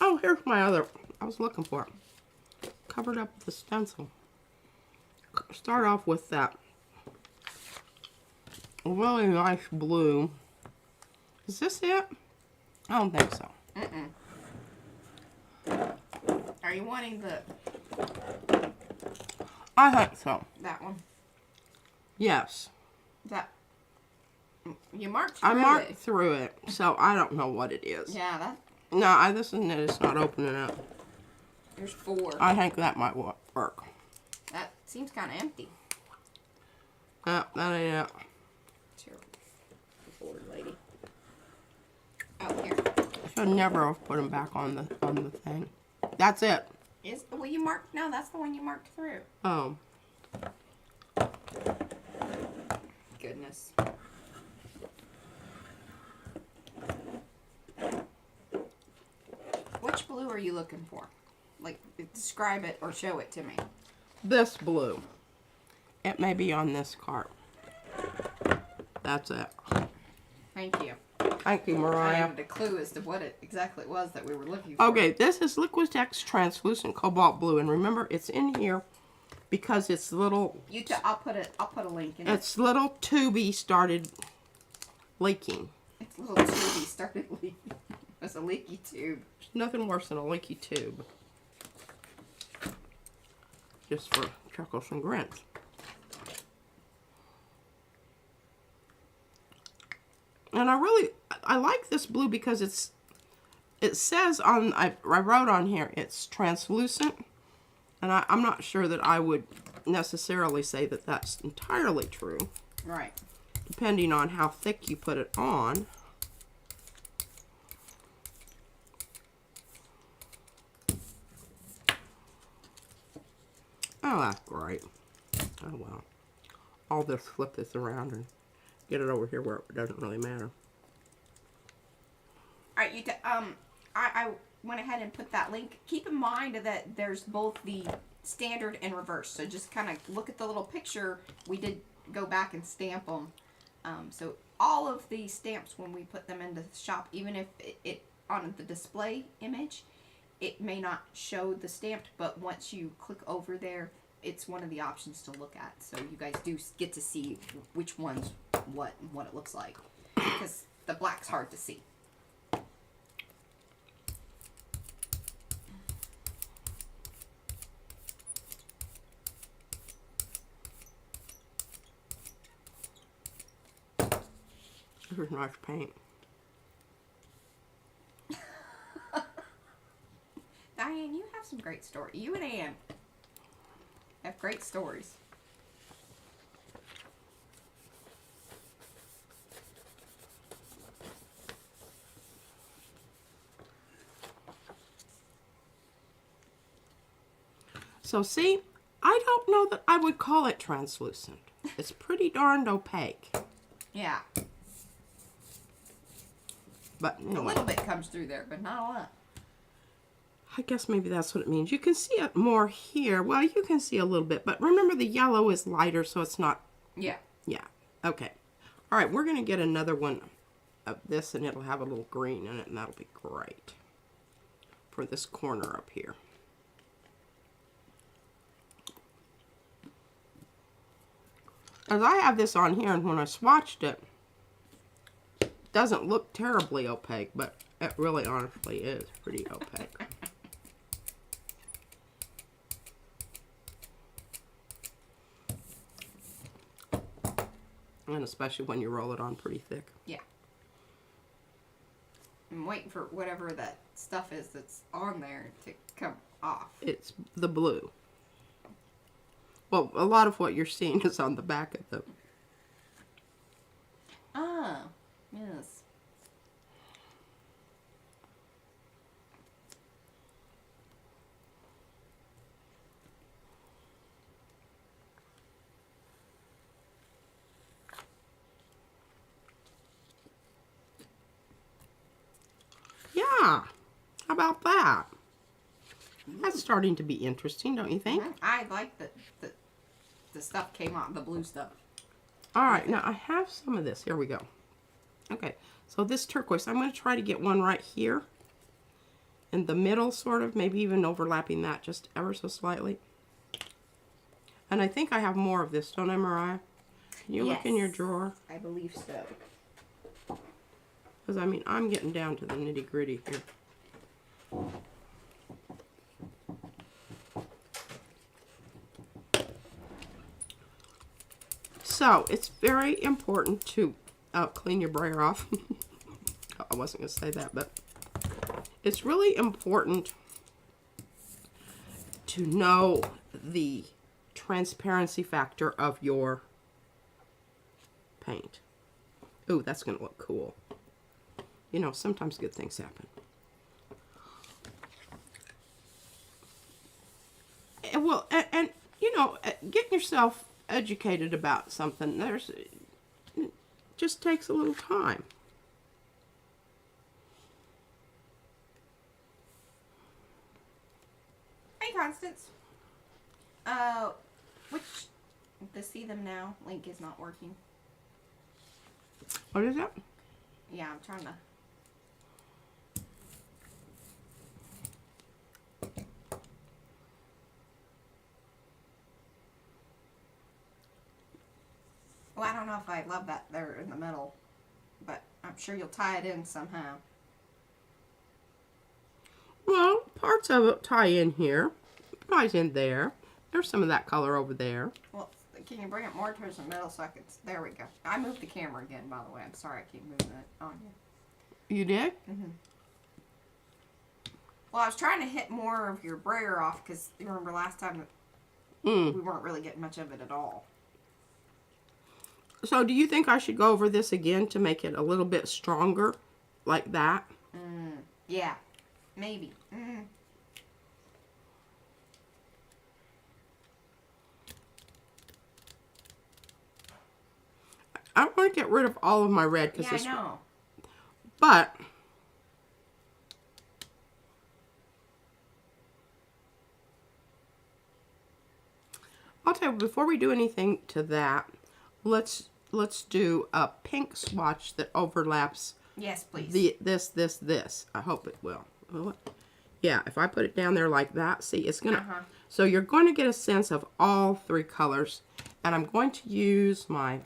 Oh, here's my other. I was looking for it. Covered up with the stencil. Start off with that really nice blue. Is this it? I don't think so. Are you wanting I think so. that one? Yes. That you marked through I marked it. through it, so I don't know what it is. Yeah, that. No, this isn't it. It's not opening up. There's 4. I think that might work. That seems kind of empty. No, that ain't it. It's your board lady. Oh, here. Should never have put them back on the thing. That's it. Is well, you marked? No, that's the one you marked through. Oh. Goodness. Which blue are you looking for? Like, describe it or show it to me. This blue. It may be on this cart. That's it. Thank you. Thank you, I Mariah. needed a clue as to what it exactly was that we were looking for. Okay, this is Liquitex Translucent Cobalt Blue, and remember, it's in here because it's little. I'll put a link in. Its little tubey started leaking. Its little tubey started leaking. It's a leaky tube. There's nothing worse than a leaky tube. Just for chuckles and grins. And I like this blue because it says on, I wrote on here, it's translucent. And I'm not sure that I would necessarily say that that's entirely true. Right. Depending on how thick you put it on. Oh, that's great. Oh, well. I'll just flip this around and get it over here where it doesn't really matter. All right, I went ahead and put that link. Keep in mind that there's both the standard and reverse. So just kind of look at the little picture. We did go back and stamp them. So all of the stamps, when we put them into the shop, even if it on the display image, it may not show the stamped, but once you click over there, it's one of the options to look at. So you guys do get to see which one's what and what it looks like. Because the black's hard to see. This is nice paint. Diane, you have some great stories. You and Ann have great stories. So see, I don't know that I would call it translucent. It's pretty darned opaque. Yeah. But A anyway, little bit comes through there, but not a lot. I guess maybe that's what it means. You can see it more here. Well, you can see a little bit, but remember the yellow is lighter, so it's not. Yeah. Yeah. Okay. All right, we're going to get another one of this, and it'll have a little green in it, and that'll be great for this corner up here. As I have this on here, and when I swatched it, it doesn't look terribly opaque, but it really honestly is pretty opaque. And especially when you roll it on pretty thick. Yeah. I'm waiting for whatever that stuff is that's on there to come off. It's the blue. Well, a lot of what you're seeing is on the back of the... Ah, yes. Yeah. How about that? That's starting to be interesting, don't you think? I like that the stuff came off, the blue stuff. All right, now I have some of this. Here we go. Okay, so this turquoise, I'm going to try to get one right here in the middle, sort of, maybe even overlapping that just ever so slightly. And I think I have more of this, don't I, Mariah? Can you look in your drawer? I believe so. Because, I mean, I'm getting down to the nitty-gritty here. So, it's very important to clean your brayer off. I wasn't going to say that, but it's really important to know the transparency factor of your paint. Ooh, that's going to look cool. You know, sometimes good things happen. Well, and you know, getting yourself educated about something, it just takes a little time. Hey, Constance. To see them now link is not working. What is that? Yeah, I'm trying to. Well, I don't know if I love that there in the middle, but I'm sure you'll tie it in somehow. Well, parts of it tie in here, ties in there. There's some of that color over there. Well, can you bring it more towards the middle so I can... There we go. I moved the camera again, by the way. I'm sorry I keep moving it on you. You did? Mm-hmm. Well, I was trying to hit more of your brayer off because you remember last time that we weren't really getting much of it at all. So do you think I should go over this again to make it a little bit stronger like that? Yeah, maybe. I don't want to get rid of all of my red. Yeah, I know. But I'll tell you, before we do anything to that, let's do a pink swatch that overlaps. Yes, please. This. I hope it will. Yeah, if I put it down there like that, see, it's gonna. So you're going to get a sense of all three colors, and I'm going to use my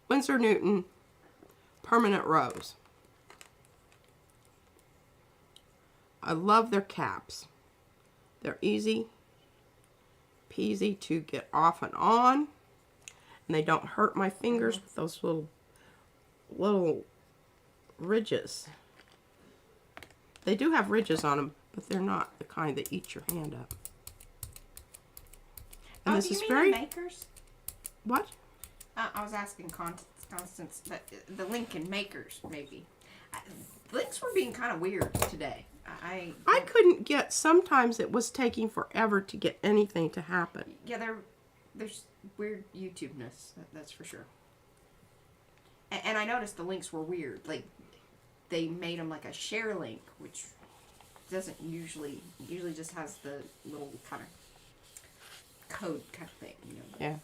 Winsor Newton Permanent Rose. I love their caps. They're easy peasy to get off and on, and they don't hurt my fingers with those little ridges. They do have ridges on them, but they're not the kind that eat your hand up. And this do you is mean very the makers? What? I was asking Constance, but the Lincoln makers maybe. Links were being kind of weird today. I couldn't get, sometimes it was taking forever to get anything to happen. Yeah, there's weird YouTube-ness, that's for sure. And I noticed the links were weird. Like, they made them like a share link, which doesn't usually just has the little kind of code kind of thing, you know. Yeah.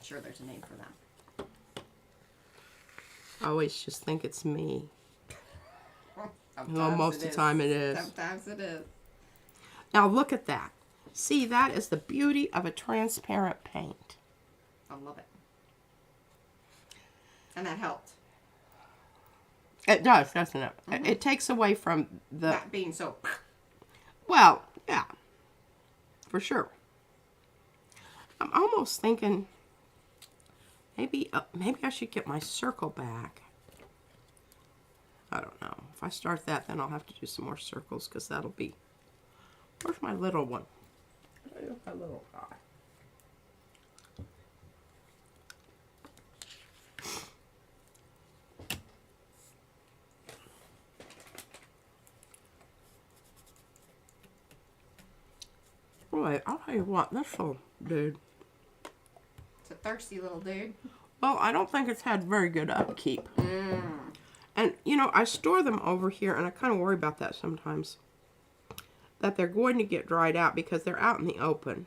Sure, there's a name for that. I always just think it's me. Sometimes most of the time it is. Sometimes it is. Now look at that. See, that is the beauty of a transparent paint. I love it. And that helped. It does, doesn't it? Mm-hmm. It takes away from the... That being so... Well, yeah. For sure. I'm almost thinking... Maybe I should get my circle back. I don't know. If I start that, then I'll have to do some more circles, because that'll be... Where's my little one? Where's my little guy? Wait, I'll tell you what, this little dude. It's a thirsty little dude. Well, I don't think it's had very good upkeep. And, you know, I store them over here, and I kind of worry about that sometimes. That they're going to get dried out because they're out in the open.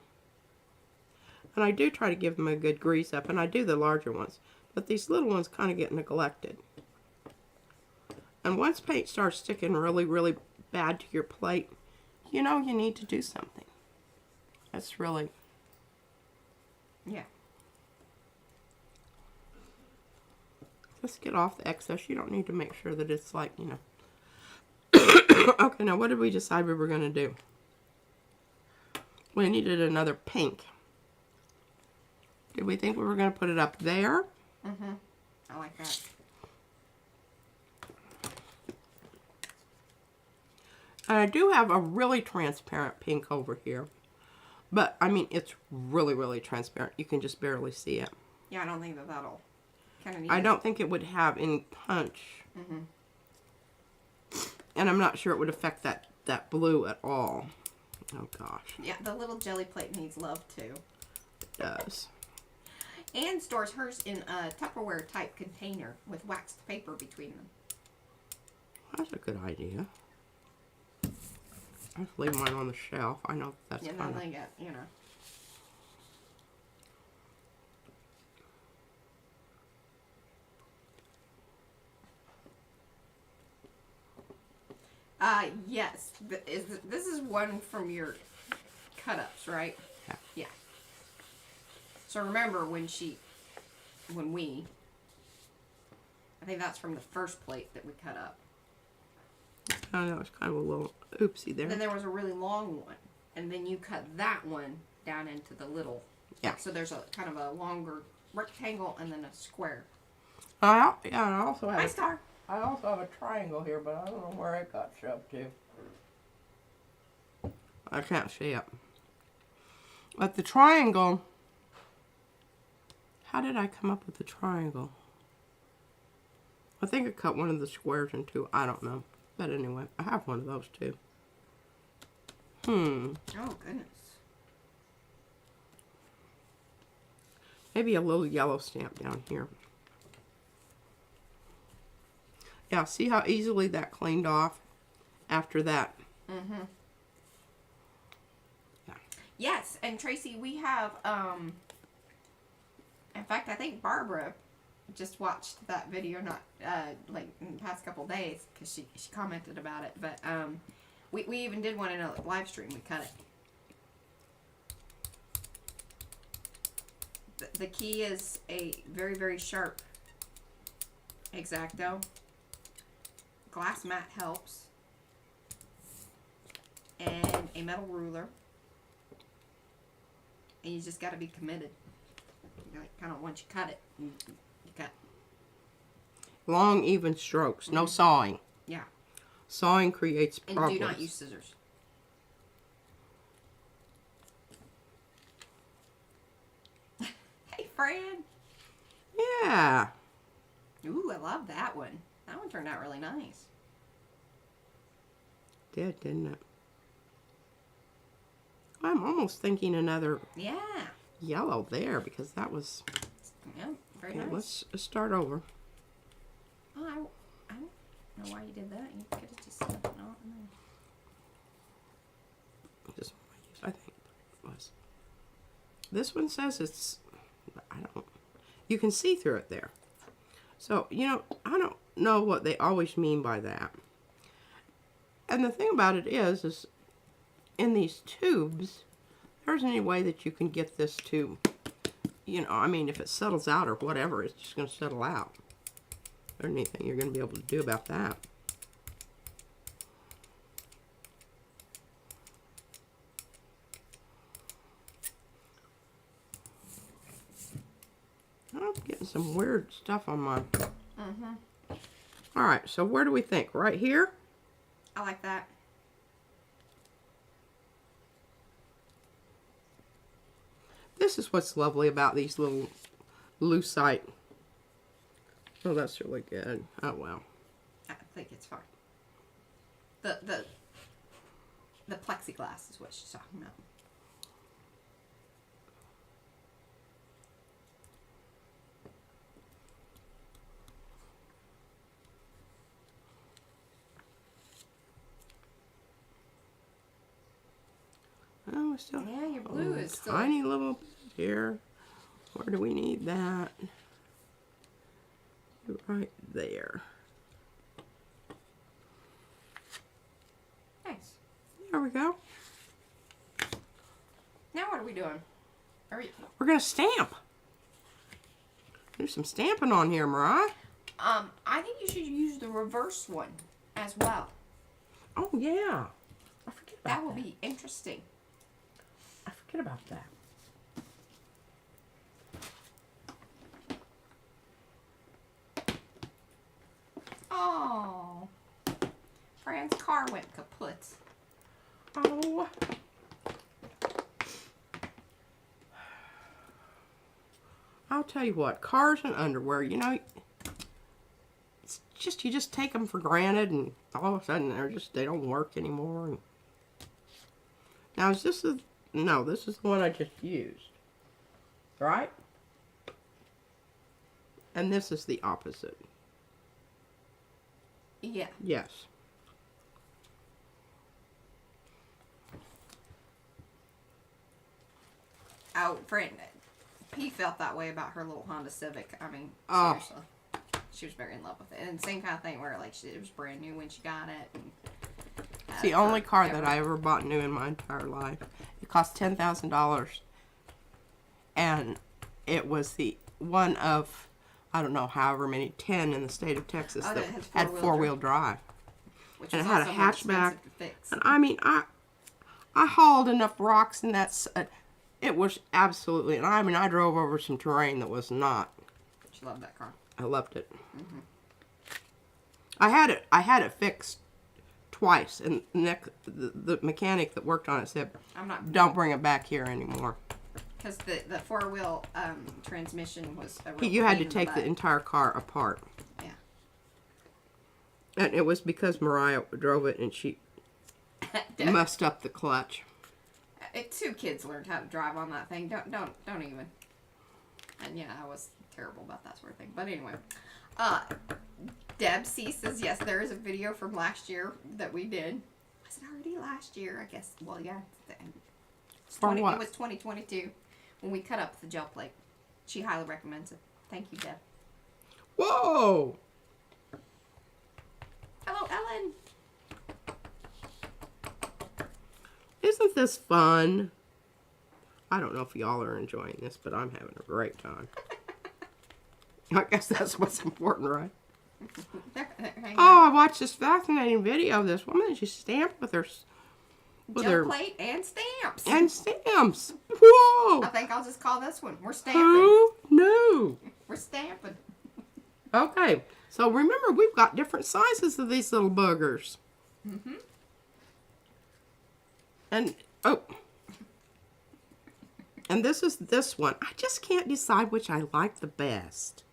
And I do try to give them a good grease up, and I do the larger ones. But these little ones kind of get neglected. And once paint starts sticking really, really bad to your plate, you know you need to do something. That's really... Yeah. Let's get off the excess. You don't need to make sure that it's like, you know. Okay, now what did we decide we were going to do? We needed another pink. Did we think we were going to put it up there? Mm-hmm. I like that. And I do have a really transparent pink over here. But, I mean, it's really, really transparent. You can just barely see it. Yeah, I don't think that'll kind of need I don't think it would have any punch. Mm-hmm. And I'm not sure it would affect that blue at all. Oh, gosh. Yeah, the little jelly plate needs love, too. It does. Anne stores hers in a Tupperware type container with waxed paper between them. That's a good idea. I just leave mine on the shelf. I know that's fun. And then they get, you know. Yes. This is one from your cut-ups, right? Yeah. Yeah. So remember when I think that's from the first plate that we cut up. Oh, that was kind of a little oopsie there. Then there was a really long one. And then you cut that one down into the little. Yeah. So there's a kind of a longer rectangle and then a square. Yeah, and I also have... Hi, Star. I also have a triangle here, but I don't know where it got shoved to. I can't see it. But the triangle... How did I come up with the triangle? I think I cut one of the squares in two. I don't know. But anyway, I have one of those too. Oh, goodness. Maybe a little yellow stamp down here. Yeah, see how easily that cleaned off after that? Mm-hmm. Yeah. Yes, and Tracy, we have, in fact, I think Barbara just watched that video like in the past couple days because she commented about it. But we even did one in a live stream. We cut it. The key is a very, very sharp X-Acto. Glass mat helps. And a metal ruler. And you just got to be committed. Like, kind of once you cut it, you cut. Long, even strokes. No sawing. Yeah. Sawing creates problems. And do not use scissors. Hey, Fran. Yeah. Ooh, I love that one. That one turned out really nice. did, didn't it? I'm almost thinking another Yeah. yellow there because that was... Yeah, very Okay, nice. let's start over. Oh, I don't know why you did that. You could have just left it all in there. This one I used, I think it was. This one says it's... I don't... You can see through it there. So, you know, I don't know what they always mean by that. And the thing about it is in these tubes, there isn't any way that you can get this to, you know, I mean, if it settles out or whatever, it's just going to settle out. There isn't anything you're going to be able to do about that. I'm getting some weird stuff on mine. All right, so where do we think? Right here? I like that. This is what's lovely about these little lucite. Oh, that's really good. Oh, well. I think it's fine. The plexiglass is what she's talking about. Oh, we still. Yeah, your blue is still tiny little here. Where do we need that? Right there. nice. There we go. Now what are we doing? We're gonna stamp. Do some stamping on here, Mariah. I think you should use the reverse one as well. Oh yeah. I forget about That will be interesting. I forget about that. Oh, Fran's car went kaput. Oh. I'll tell you what, cars and underwear, you know, it's just, you just take them for granted and all of a sudden they don't work anymore. And now is this no, this is the one I just used, right? And this is the opposite. Yeah. Yes. Oh, Fran, P felt that way about her little Honda Civic. I mean, Oh. seriously. She was very in love with it. And same kind of thing where, like, it was brand new when she got it. And, It's the only car that I ever bought new in my entire life. It cost $10,000. And it was the one of, I don't know, however many, 10 in the state of Texas that had four-wheel drive. Which And it was had a also more hatchback. expensive to fix. And I mean, I hauled enough rocks in that. It was absolutely, and I mean, I drove over some terrain that was not. She loved that car. I loved it. I had it fixed twice, and the mechanic that worked on it said, "Don't bring it back here anymore." Because the four-wheel transmission was a real You had to pain in take the butt. entire car apart. Yeah. And it was because Mariah drove it and she messed up the clutch. Two kids learned how to drive on that thing. Don't even. And yeah, I was terrible about that sort of thing. But anyway, Deb C says yes, there is a video from last year that we did. Was it already last year? I guess. Well, yeah. For what? It was 2022 when we cut up the gel plate. She highly recommends it. Thank you, Deb. Whoa! Hello, Ellen. Isn't this fun? I don't know if y'all are enjoying this, but I'm having a great time. I guess that's what's important, right? Oh, I watched this fascinating video of this woman. She stamped with her Gel plate and stamps. And stamps. Whoa! I think I'll just call this one. We're stamping. Who knew? We're stamping. Okay, so remember we've got different sizes of these little boogers. And and this is this one. I just can't decide which I like the best.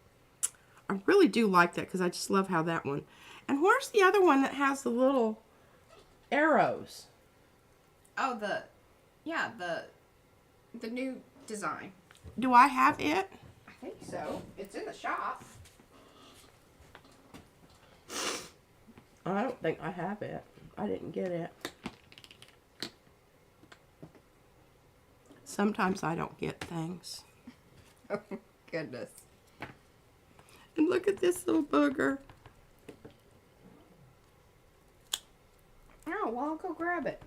I really do like that because I just love how that one. And where's the other one that has the little arrows. Oh, the new design. Do I have it? I think so. It's in the shop. I don't think I have it. I didn't get it. Sometimes I don't get things. Oh, goodness. And look at this little booger. Oh, well, I'll go grab it.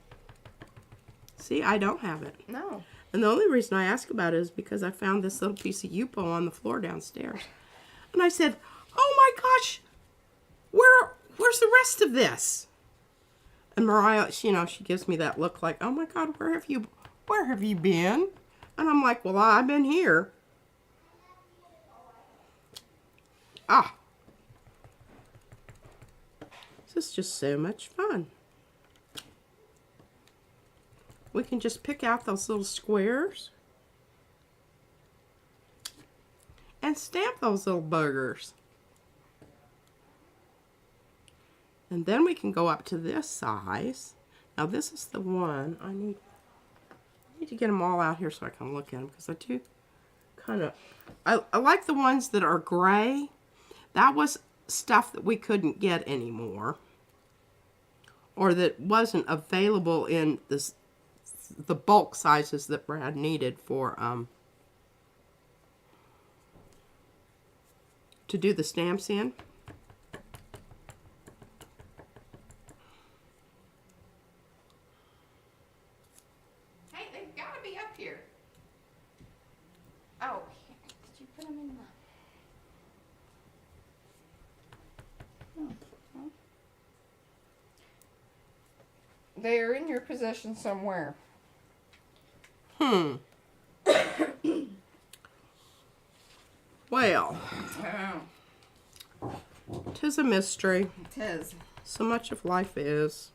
See, I don't have it. No. And the only reason I ask about it is because I found this little piece of Yupo on the floor downstairs. And I said, oh my gosh, where's the rest of this? And Mariah, she gives me that look like, oh my God, where have you been? And I'm like, well, I've been here. Ah. This is just so much fun. We can just pick out those little squares and stamp those little buggers. And then we can go up to this size. Now this is the one I need to get them all out here so I can look at them, because I do kind of, I like the ones that are gray. That was stuff that we couldn't get anymore, or that wasn't available in the bulk sizes that Brad needed for to do the stamps in. Hey, they've got to be up here. Oh, did you put them in the... They're in your possession somewhere. Well, Oh, 'tis a mystery. it is. So much of life is.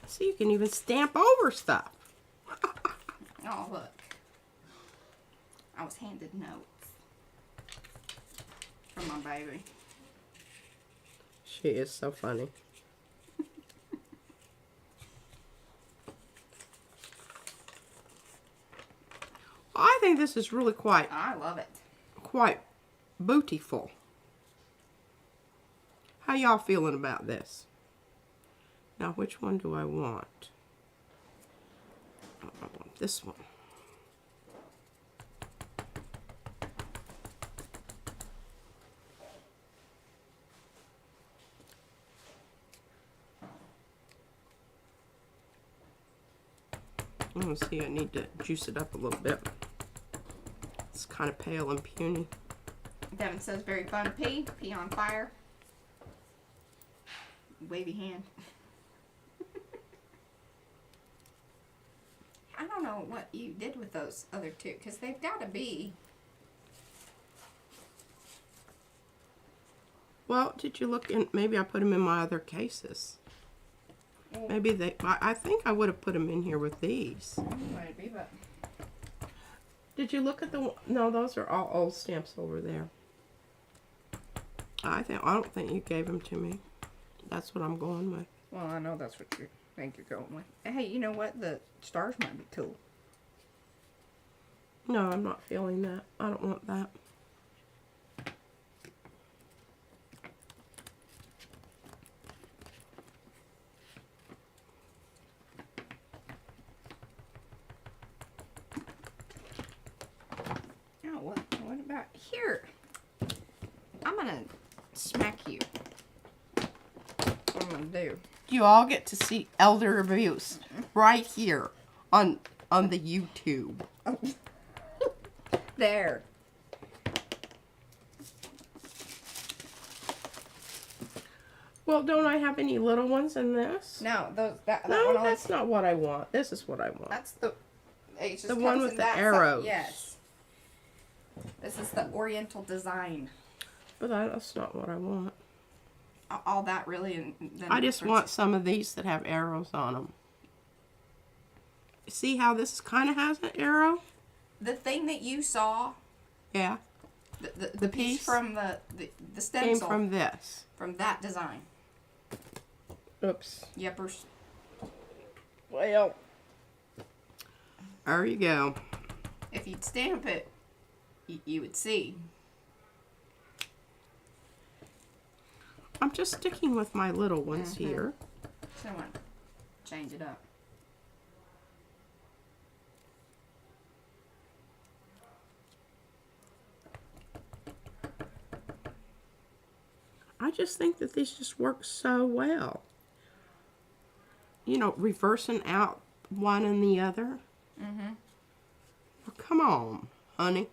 See, you can even stamp over stuff. Oh, look. I was handed notes from my baby. She is so funny. I think this is really I love it. quite beautiful. How y'all feeling about this? Now, which one do I want? I want this one. Let's see, I need to juice it up a little bit. It's kind of pale and puny. Devin says, very fun to pee. Pee on fire. Wavy hand. I don't know what you did with those other two, because they've got to be... Well, did you look in? Maybe I put them in my other cases. Maybe they, I think I would have put them in here with these. Maybe, but... Did you look at the, no, those are all old stamps over there. I don't think you gave them to me. That's what I'm going with. Well, I know that's what you think you're going with. Hey, you know what? The stars might be cool. No, I'm not feeling that. I don't want that. Oh, what about here? I'm gonna smack you. What I'm gonna do. You all get to see elder abuse right here on the YouTube. There. Well, don't I have any little ones in this? No, that No, one that's not what I want. This is what I want. That's the. It just The comes one in with the that arrows. Yes. This is the Oriental design. But that's not what I want. All that really. And then I just want some of these that have arrows on them. See how this kind of has an arrow? the thing that you saw. Yeah. The piece from the stencil. came from this. From that design. Oops. Yepers. Well, there you go. If you'd stamp it, you would see. I'm just sticking with my little ones here. So I want to change it up. I just think that these just work so well. You know, reversing out one and the other. Mm-hmm. Well, come on, honey.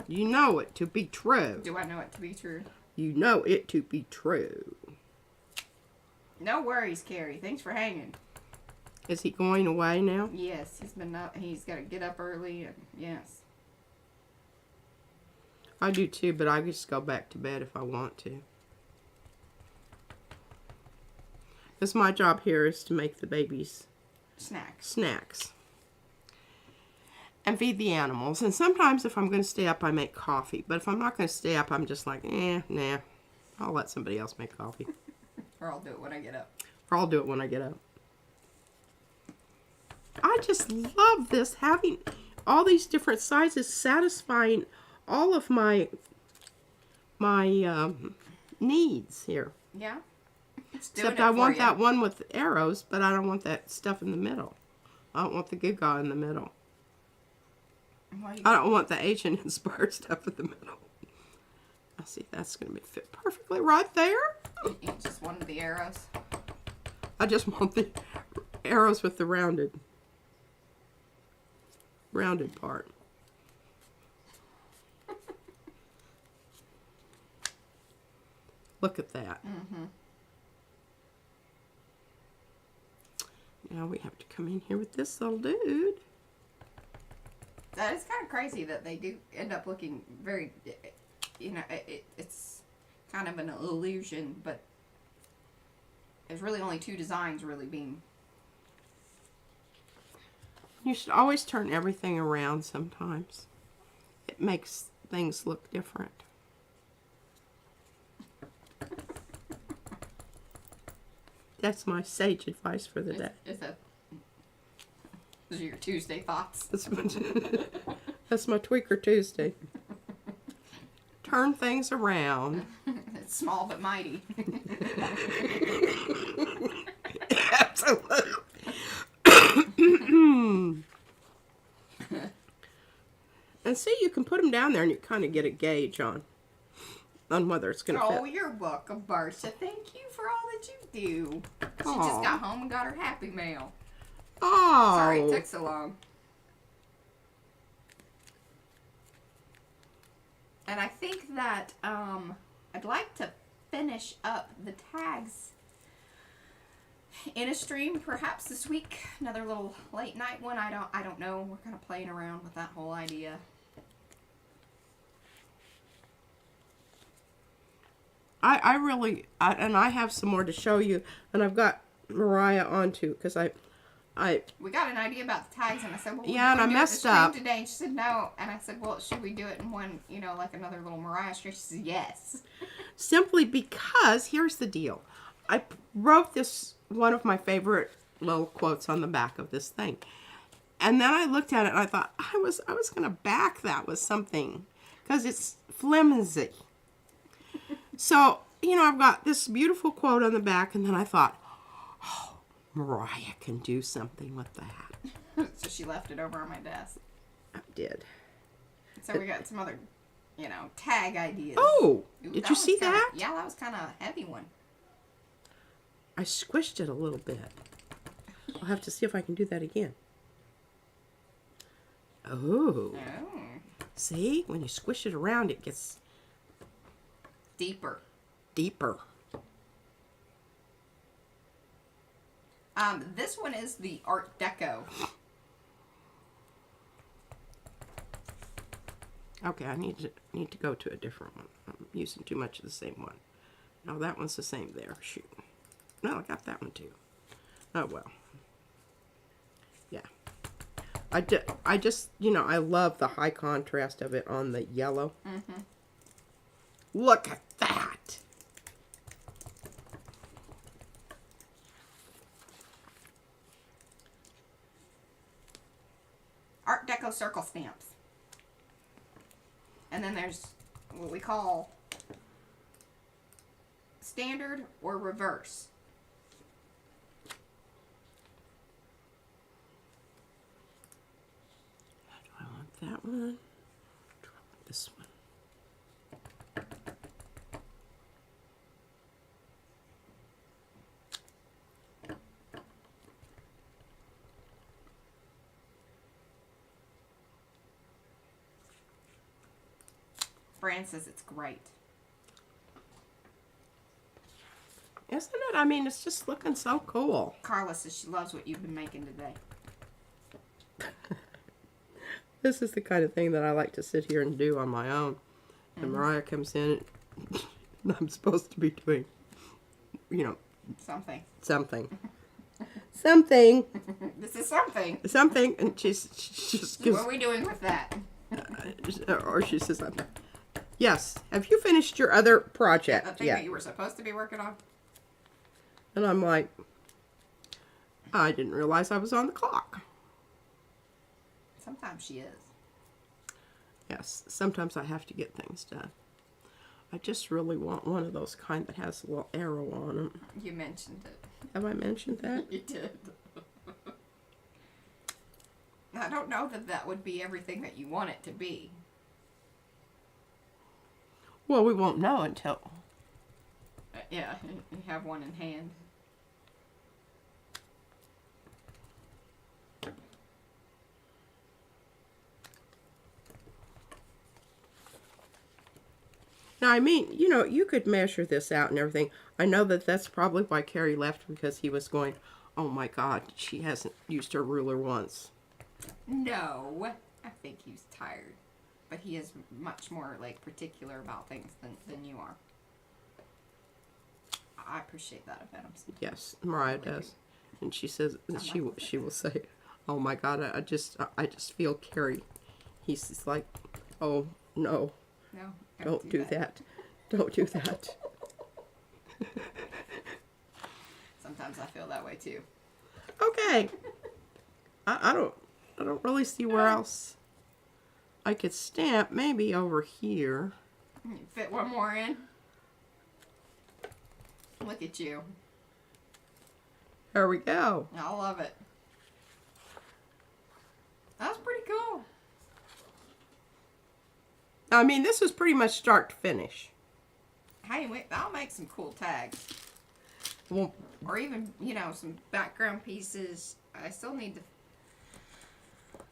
You know it to be true. Do I know it to be true? You know it to be true. No worries, Carrie. Thanks for hanging. Is he going away now? Yes, he's been up. He's got to get up early. And yes. I do too, but I just go back to bed if I want to. Because my job here is to make the babies snacks. And feed the animals. And sometimes if I'm going to stay up, I make coffee. But if I'm not going to stay up, I'm just like, nah. I'll let somebody else make coffee. Or I'll do it when I get up. Or I'll do it when I get up. I just love this, having all these different sizes, satisfying all of my needs here. Yeah. Except I want that one with arrows, but I don't want that stuff in the middle. I don't want the gewgaw in the middle. I don't want the Asian-inspired stuff in the middle. I see that's going to fit perfectly right there. You just wanted the arrows? I just want the arrows with the rounded part. Look at that. Mm-hmm. Now we have to come in here with this little dude. That is kind of crazy that they do end up looking very, you know, it's kind of an illusion, but there's really only two designs really being. You should always turn everything around sometimes. It makes things look different. That's my sage advice for the day. Those are your Tuesday thoughts. That's my Tweaker Tuesday. Turn things around. It's small but mighty. Absolutely. And see, you can put them down there and you kind of get a gauge on whether it's going to fit. Oh, you're welcome, Barsha. Thank you for all that you do. She Aw. just got home and got her happy mail. Oh. Sorry it took so long. And I think that I'd like to finish up the tags in a stream perhaps this week. Another little late night one. I don't know. We're kind of playing around with that whole idea. I really, and I have some more to show you, and I've got Mariah on too, because we got an idea about the tags, and I said, well, yeah, and I messed up today. And she said no, and I said, well, should we do it in one, you know, like another little Mariah stream? She said yes. Simply because here's the deal. I wrote this, one of my favorite little quotes on the back of this thing, and then I looked at it and I thought I was gonna back that with something because it's flimsy. So, you know, I've got this beautiful quote on the back, and then I thought, oh, Mariah can do something with that. So she left it over on my desk. I did. So we got some other, you know, tag ideas. Oh, Ooh, did you see that? Yeah, that was kind of a heavy one. I squished it a little bit. I'll have to see if I can do that again. Oh. Oh. See? When you squish it around, it gets Deeper. deeper. This one is the Art Deco. Okay, I need to go to a different one. I'm using too much of the same one. No, that one's the same there. Shoot. No, I got that one too. Oh, well. Yeah. I just, you know, I love the high contrast of it on the yellow. Mm-hmm. Look at that. Art Deco circle stamps. And then there's what we call standard or reverse. Do I want that one? Do I want this one? Fran says it's great. Isn't it? I mean, it's just looking so cool. Carla says she loves what you've been making today. This is the kind of thing that I like to sit here and do on my own. And Mariah comes in and I'm supposed to be doing, you know, Something. something. Something. This is something. Something. And she just gives, What are we doing with that? or she says, yes, have you finished your other The project thing yet? that you were supposed to be working on? And I'm like, I didn't realize I was on the clock. Sometimes she is. Yes, sometimes I have to get things done. I just really want one of those kind that has a little arrow on them. You mentioned it. Have I mentioned that? You did. I don't know that that would be everything that you want it to be. Well, we won't know until... Yeah, you have one in hand. Now, I mean, you know, you could measure this out and everything. I know that that's probably why Carrie left, because he was going, oh my God, she hasn't used her ruler once. No, I think he's tired. But he is much more, like, particular about things than you are. I appreciate that of him. Yes, Mariah does. And she says, she will say, oh my God, I just feel Carrie. He's like, oh no. No, Don't do that. Don't do that. Sometimes I feel that way too. Okay. I don't really see where else I could stamp. Maybe over here. You fit one more in. Look at you. There we go. I love it. That's pretty cool. I mean, this is pretty much start to finish. Hey, wait, I'll make some cool tags. Well, Or even, you know, some background pieces. I still need to...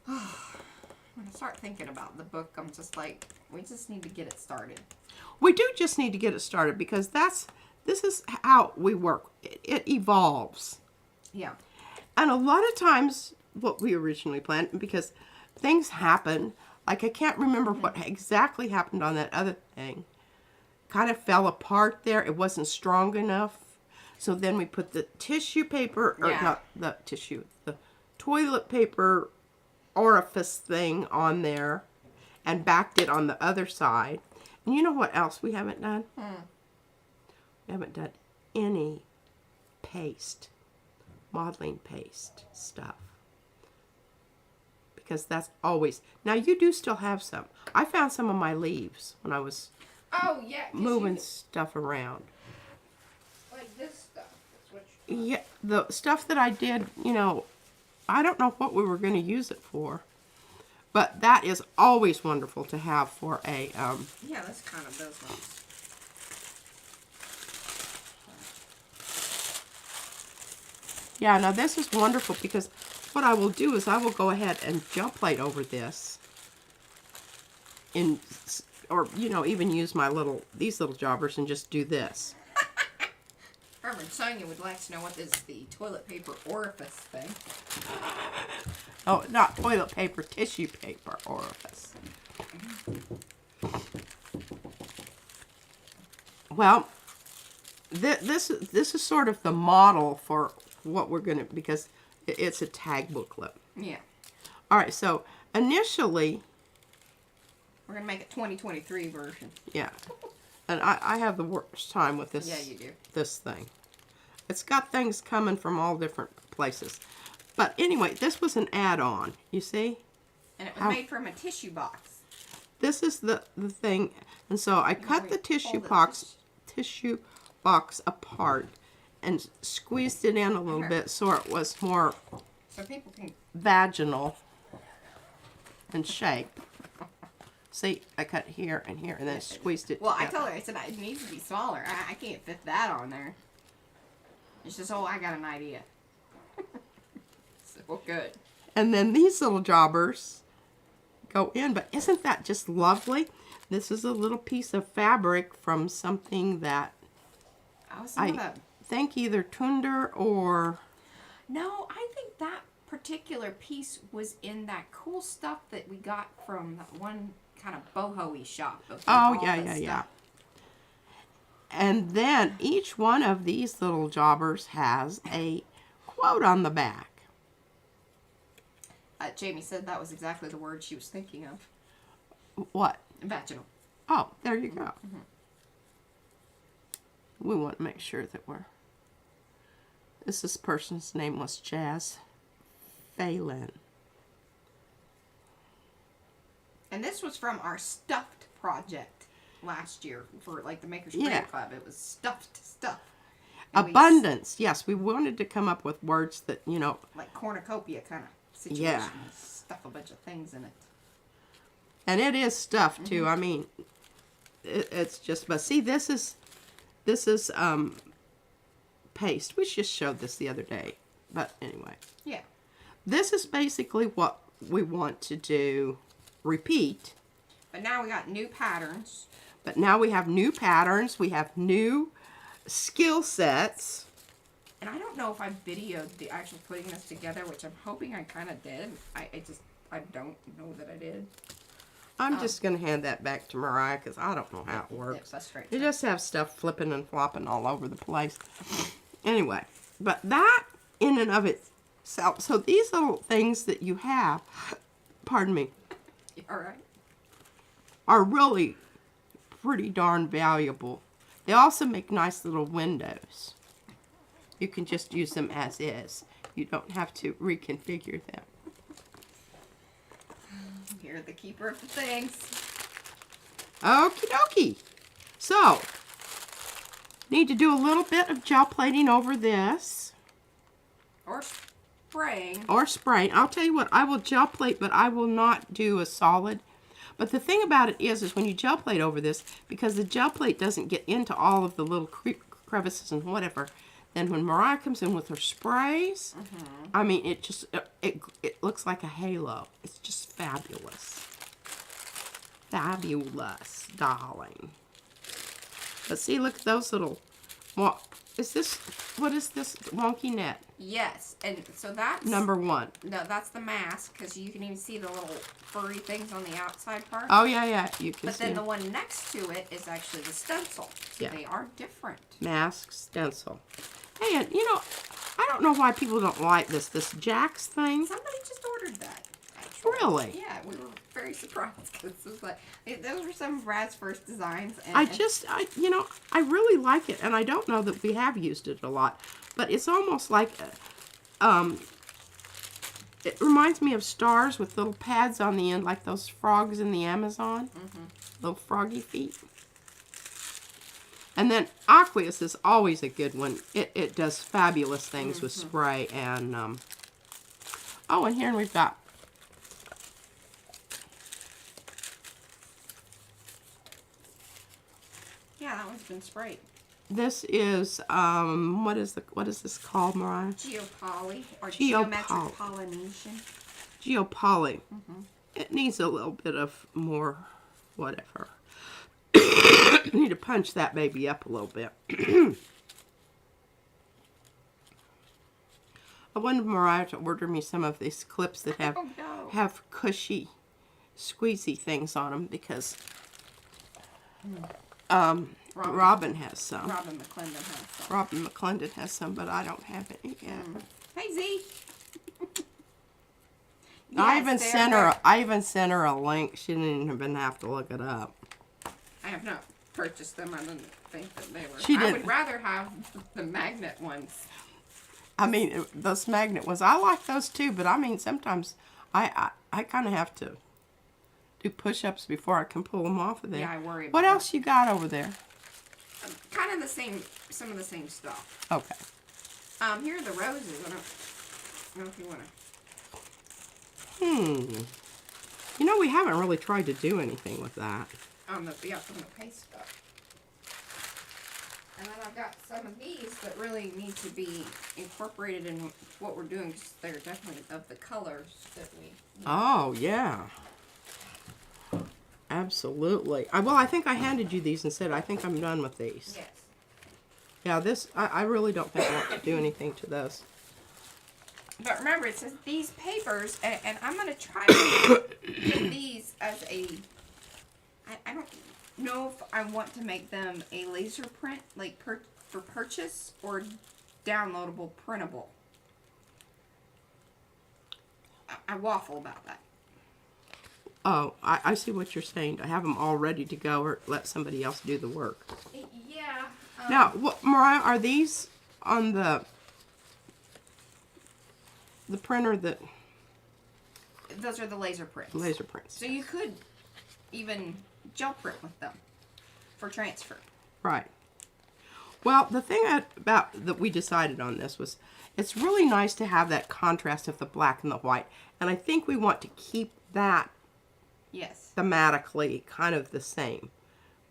When I start thinking about the book, I'm just like, we just need to get it started. we do just need to get it started, because this is how we work. It evolves. Yeah. And a lot of times, what we originally planned, because things happen, like I can't remember what exactly happened on that other thing. Kind of fell apart there. It wasn't strong enough. So then we put the tissue paper, or Yeah. not the tissue, the toilet paper orifice thing on there and backed it on the other side. And you know what else we haven't done? We haven't done any paste, modeling paste stuff. Because that's always... Now, you do still have some. I found some of my leaves when I was Oh, yeah. 'cause moving you- stuff around. like this stuff. That's what you... Yeah, the stuff that I did, you know, I don't know what we were going to use it for. But that is always wonderful to have for a... Yeah, that's kind of those ones. Yeah, now this is wonderful, because what I will do is I will go ahead and gel plate over this. Or, you know, even use these little jobbers and just do this. Reverend Sonia would like to know what is the toilet paper orifice thing. Oh, not toilet paper, tissue paper orifice. Well, this is sort of the model for what we're going to, because it's a tag booklet. Yeah. All right, so initially, We're going to make a 2023 version. yeah, and I have the worst time with this. Yeah, you do. This thing. It's got things coming from all different places. But anyway, this was an add-on, you see? And it was made from a tissue box. This is the thing, and so I cut the tissue box apart and squeezed it in a little bit so it was more So people can... vaginal in shape. See, I cut here and here and then squeezed it Well, together. I told her, I said, it needs to be smaller. I can't fit that on there. And she says, oh, I got an idea. So, well, good. And then these little jobbers go in, but isn't that just lovely? This is a little piece of fabric from something that I think either Tunder or... No, I think that particular piece was in that cool stuff that we got from that one kind of boho-y shop. Oh, yeah. And then each one of these little jobbers has a quote on the back. Jamie said that was exactly the word she was thinking of. What? Vaginal. Oh, there you go. We want to make sure that this person's name was Jazz Phelan. And this was from our stuffed project last year for like the Makers Creative Club. It was stuffed stuff. And Abundance. Yes, we wanted to come up with words that, you know. like cornucopia kind of situation. Yeah. Stuff a bunch of things in it. And it is stuff too. I mean, it's just, but see, this is paste. We just showed this the other day. But anyway. Yeah. This is basically what we want to do. Repeat. But now we got new patterns. But now we have new patterns. We have new skill sets. And I don't know if I videoed the actual putting this together, which I'm hoping I kind of did. I don't know that I did. I'm just going to hand that back to Mariah because I don't know how it works. Frustrating. You just have stuff flipping and flopping all over the place. Anyway, but that in and of itself, so these little things that you have, pardon me, All right. are really pretty darn valuable. They also make nice little windows. You can just use them as is. You don't have to reconfigure them. You're the keeper of the things. Okie dokie. So, need to do a little bit of gel plating over this. Or spraying. Or spraying. I'll tell you what, I will gel plate, but I will not do a solid. But the thing about it is when you gel plate over this, because the gel plate doesn't get into all of the little crevices and whatever, then when Mariah comes in with her sprays, I mean, it looks like a halo. It's just fabulous. Fabulous, darling. But see, look at those little, what is this wonky net? Yes, and so that's... Number 1. No, that's the mask, because you can even see the little furry things on the outside part. Oh, yeah, you can But see then the them. one next to it is actually the stencil. So Yeah. they are different. Mask, stencil. Hey, and you know, I don't know why people don't like this Jax thing. Somebody just ordered that. Actually. Really? Yeah, we were very surprised because this was like those were some of Brad's first designs. And, I really like it, and I don't know that we have used it a lot, but it's almost like, it reminds me of stars with little pads on the end, like those frogs in the Amazon, little froggy feet. And then Aqueous is always a good one. It does fabulous things with spray and, oh, and here we've got, yeah, that one's been sprayed. this is, what is this called, Mariah? Geopoly or Geopoly. geometric pollination. Geopoly. It needs a little bit of more, whatever. Need to punch that baby up a little bit. I wanted Mariah to order me some of these clips that have cushy, squeezy things on them because Robin has some. Robin McClendon has some. Robin McClendon has some, but I don't have any yet. Hey Z. I even sent her a link. She didn't even have to look it up. I have not purchased them. I didn't think that they were. She I did. would rather have the magnet ones. I mean, those magnet ones. I like those too, but I mean, sometimes I kind of have to do push-ups before I can pull them off of there. Yeah, I worry about What that. else you got over there? Kind of the same, some of the same stuff. Okay. Here are the roses. I don't know if you want to. You know, we haven't really tried to do anything with that. Some of the paste stuff. And then I've got some of these that really need to be incorporated in what we're doing, because they're definitely of the colors that we. Oh, yeah. Absolutely. Well, I think I handed you these and said, I think I'm done with these. Yes. Yeah, this, I really don't think I want to do anything to this. But remember, it says these papers, and I'm going to try to get these as a. I don't know if I want to make them a laser print, like for purchase, or downloadable printable. I waffle about that. Oh, I see what you're saying. To have them all ready to go or let somebody else do the work. Yeah. Now, Mariah, are these on the printer that... Those are the laser prints. Laser prints. So you could even gel print with them for transfer. Right. Well, the thing that we decided on this was it's really nice to have that contrast of the black and the white. And I think we want to keep that Yes. thematically kind of the same,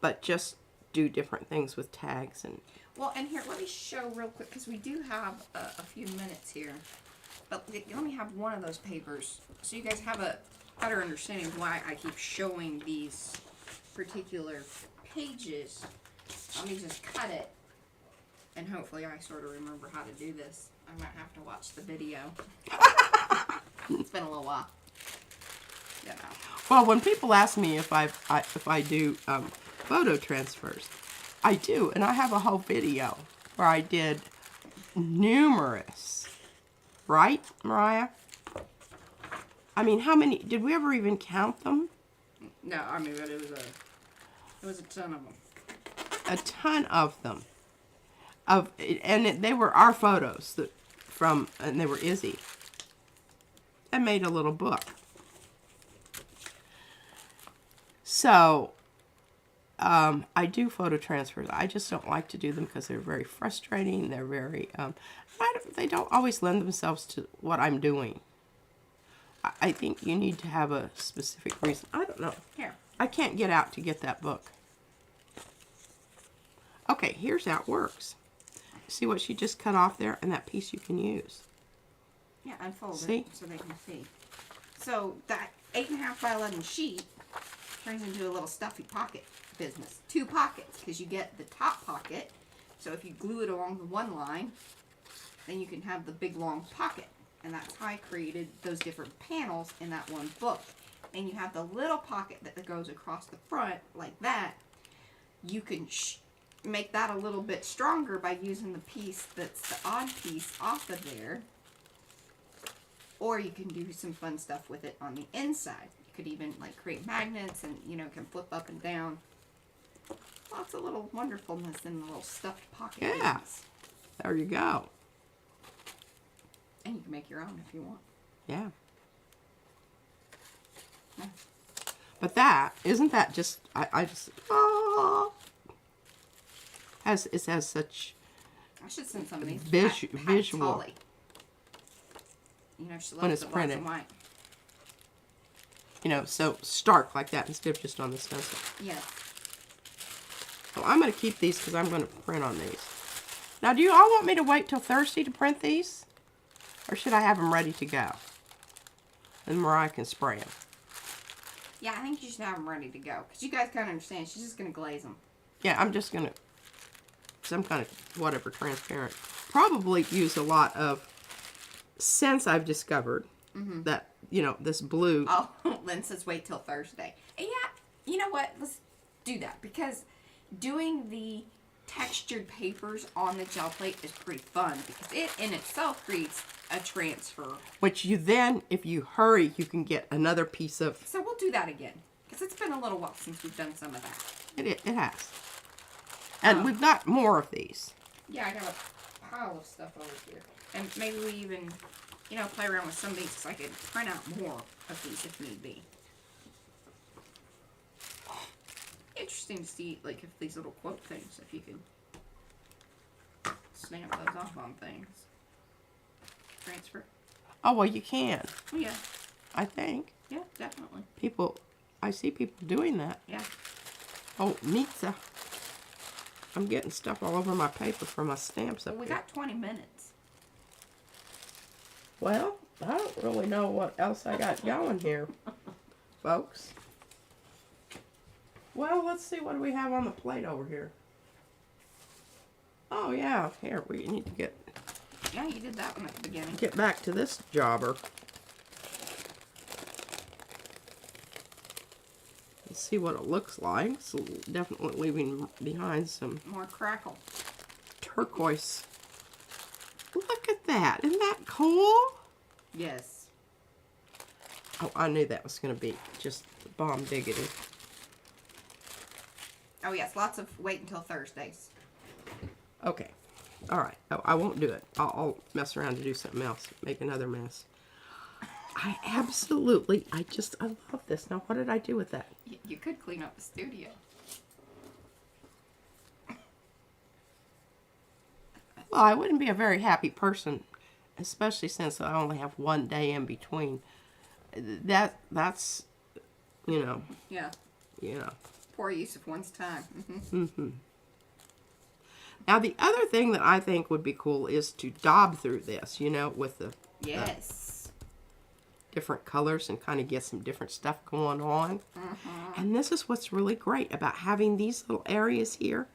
but just do different things with tags and... Well, and here, let me show real quick, because we do have a few minutes here. But let me have one of those papers so you guys have a better understanding of why I keep showing these particular pages. Let me just cut it, and hopefully I sort of remember how to do this. I might have to watch the video. It's been a little while. You know. Well, when people ask me if I do photo transfers, I do, and I have a whole video where I did numerous. Right, Mariah? I mean, how many? Did we ever even count them? No, I mean, but it was a ton of them. A ton of them. They were our photos and they were Izzy. I made a little book. So, I do photo transfers. I just don't like to do them because they're very frustrating. They're very, they don't always lend themselves to what I'm doing. I think you need to have a specific reason. I don't know. Here. I can't get out to get that book. Okay, here's how it works. See what she just cut off there? And that piece you can use. Yeah, unfold See? it so they can see. So that 8.5 by 11 sheet turns into a little stuffy pocket business. 2 pockets, because you get the top pocket. So if you glue it along the one line, then you can have the big long pocket. And that's how I created those different panels in that one book. And you have the little pocket that goes across the front like that. You can make that a little bit stronger by using the piece that's the odd piece off of there. Or you can do some fun stuff with it on the inside. You could even like create magnets and, you know, can flip up and down. Lots of little wonderfulness in the little stuffed pocket. Yeah. business. There you go. And you can make your own if you want. Yeah. Yeah. But isn't that just, I just, it has such I should send some of these visual. Holly. You know, she When loves it's the black printed. and white. You know, so stark like that instead of just on the stencil. Yes. So I'm going to keep these because I'm going to print on these. Now, do you all want me to wait till Thursday to print these? Or should I have them ready to go? And Mariah can spray them. Yeah, I think you should have them ready to go. Because you guys kind of understand. She's just going to glaze them. Yeah, I'm just going to, some kind of whatever, transparent. Probably use a lot of scents I've discovered. That, you know, this blue. Oh, Lynn says wait till Thursday. And yeah, you know what? Let's do that. Because doing the textured papers on the gel plate is pretty fun because it in itself creates a transfer. Which you then, if you hurry, you can get another piece of... So we'll do that again because it's been a little while since we've done some of that. It has. And we've got more of these. Yeah, I got a pile of stuff over here. And maybe we even, you know, play around with some of these so I can print out more of these if need be. Interesting to see, like, if these little quote things, if you can stamp those off on things. Transfer. Oh, well, you can. Oh, yeah. I think. Yeah, definitely. I see people doing that. Yeah. Oh, Nitsa. I'm getting stuff all over my paper for my stamps up Well, we here. got 20 minutes. Well, I don't really know what else I got going here, folks. Well, let's see, what do we have on the plate over here? Oh, yeah, here, we need to get Yeah, you did that one at the beginning. back to this jobber. Let's see what it looks like. It's definitely leaving behind some More crackle. turquoise. Look at that. Isn't that cool? Yes. Oh, I knew that was going to be just bomb diggity. Oh, yes, lots of wait until Thursdays. Okay. All right. Oh, I won't do it. I'll mess around to do something else. Make another mess. I love this. Now, what did I do with that? You could clean up the studio. Well, I wouldn't be a very happy person, especially since I only have one day in between. That's, you know. Yeah. Poor use of one's time. Now, the other thing that I think would be cool is to daub through this, you know, with the Yes. different colors and kind of get some different stuff going on. And this is what's really great about having these little areas here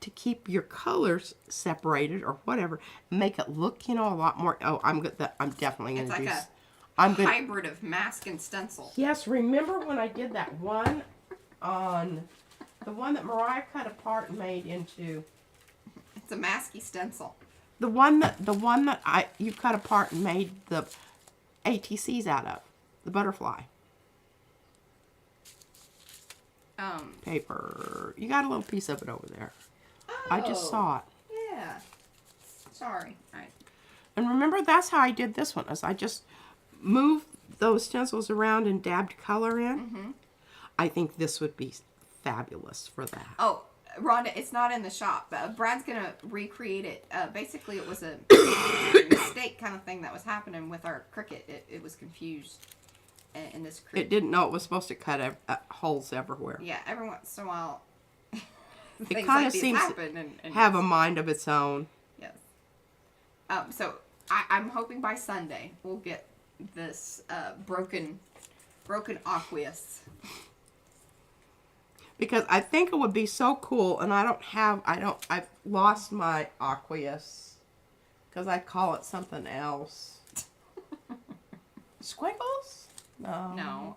to keep your colors separated or whatever, make it look, you know, a lot more. Oh, I'm definitely going It's to like do. a hybrid of mask and stencil. Yes, remember when I did that one on the one that Mariah cut apart and made into It's a masky stencil. the one that you cut apart and made the ATCs out of, the butterfly paper. You got a little piece of it over there. I just saw it. Yeah. Sorry. And remember, that's how I did this one. Is I just moved those stencils around and dabbed color in. I think this would be fabulous for that. Oh, Rhonda, it's not in the shop. Brad's going to recreate it. Basically, it was a mistake kind of thing that was happening with our Cricut. It was confused in this Cricut. It didn't know it was supposed to cut holes everywhere. Yeah, every once in a while, It kind of seems to have a mind of its own. Yes. So I'm hoping by Sunday we'll get this broken aqueous. Because I think it would be so cool, and I've lost my aqueous, because I call it something else. Squiggles? No. No.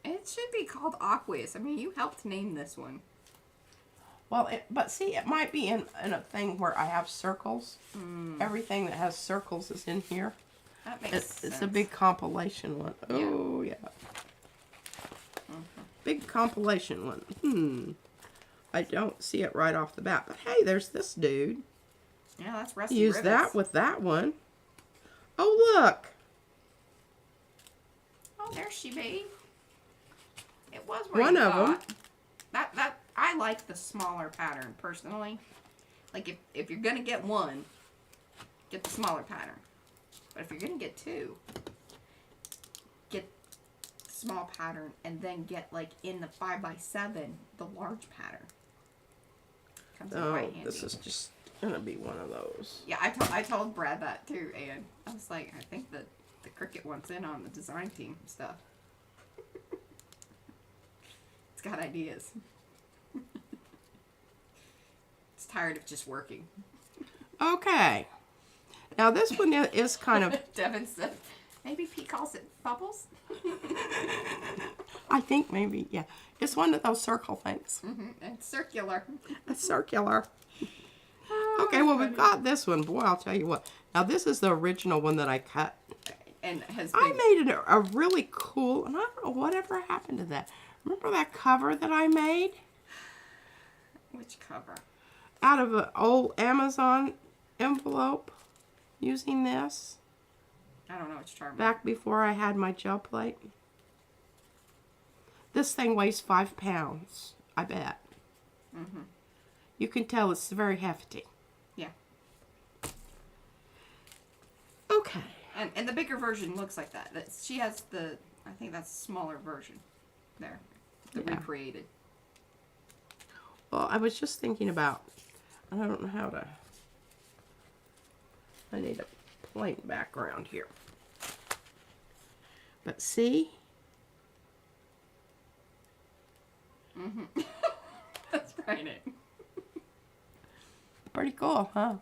It should be called aqueous. I mean, you helped name this one. Well, but see, it might be in a thing where I have circles. Everything that has circles is in here. That makes sense. It's a big compilation one. Oh, yeah. Big compilation one. I don't see it right off the bat. But hey, there's this dude. Yeah, that's Rusty Use Rivets. that with that one. Oh, look. Oh, there she be. It was where One you of them. thought. I like the smaller pattern personally. Like if you're gonna get one, get the smaller pattern. But if you're gonna get two, get the small pattern and then get like in the 5x7 the large pattern. Comes in quite handy. This is just gonna be one of those. Yeah, I told Brad that too, and I was like, I think that the Cricut wants in on the design team stuff. It's got ideas. It's tired of just working. Okay. Now this one is kind of... Devin said, maybe Pete calls it bubbles. I think maybe, yeah. It's one of those circle things. It's circular. A circular. Okay, well, we've got this one. Boy, I'll tell you what. Now, this is the original one that I cut. And has been... I made it a really cool, and I don't know whatever happened to that. Remember that cover that I made? Which cover? Out of an old Amazon envelope using this. I don't know what you're talking about. Back before I had my gel plate. This thing weighs 5 pounds, I bet. You can tell it's very hefty. Yeah. Okay. And the bigger version looks like that. She has the, I think that's a smaller version there. The recreated. Well, I was just thinking about, I don't know how to, I need a plain background here. But see? That's right. Pretty cool, huh?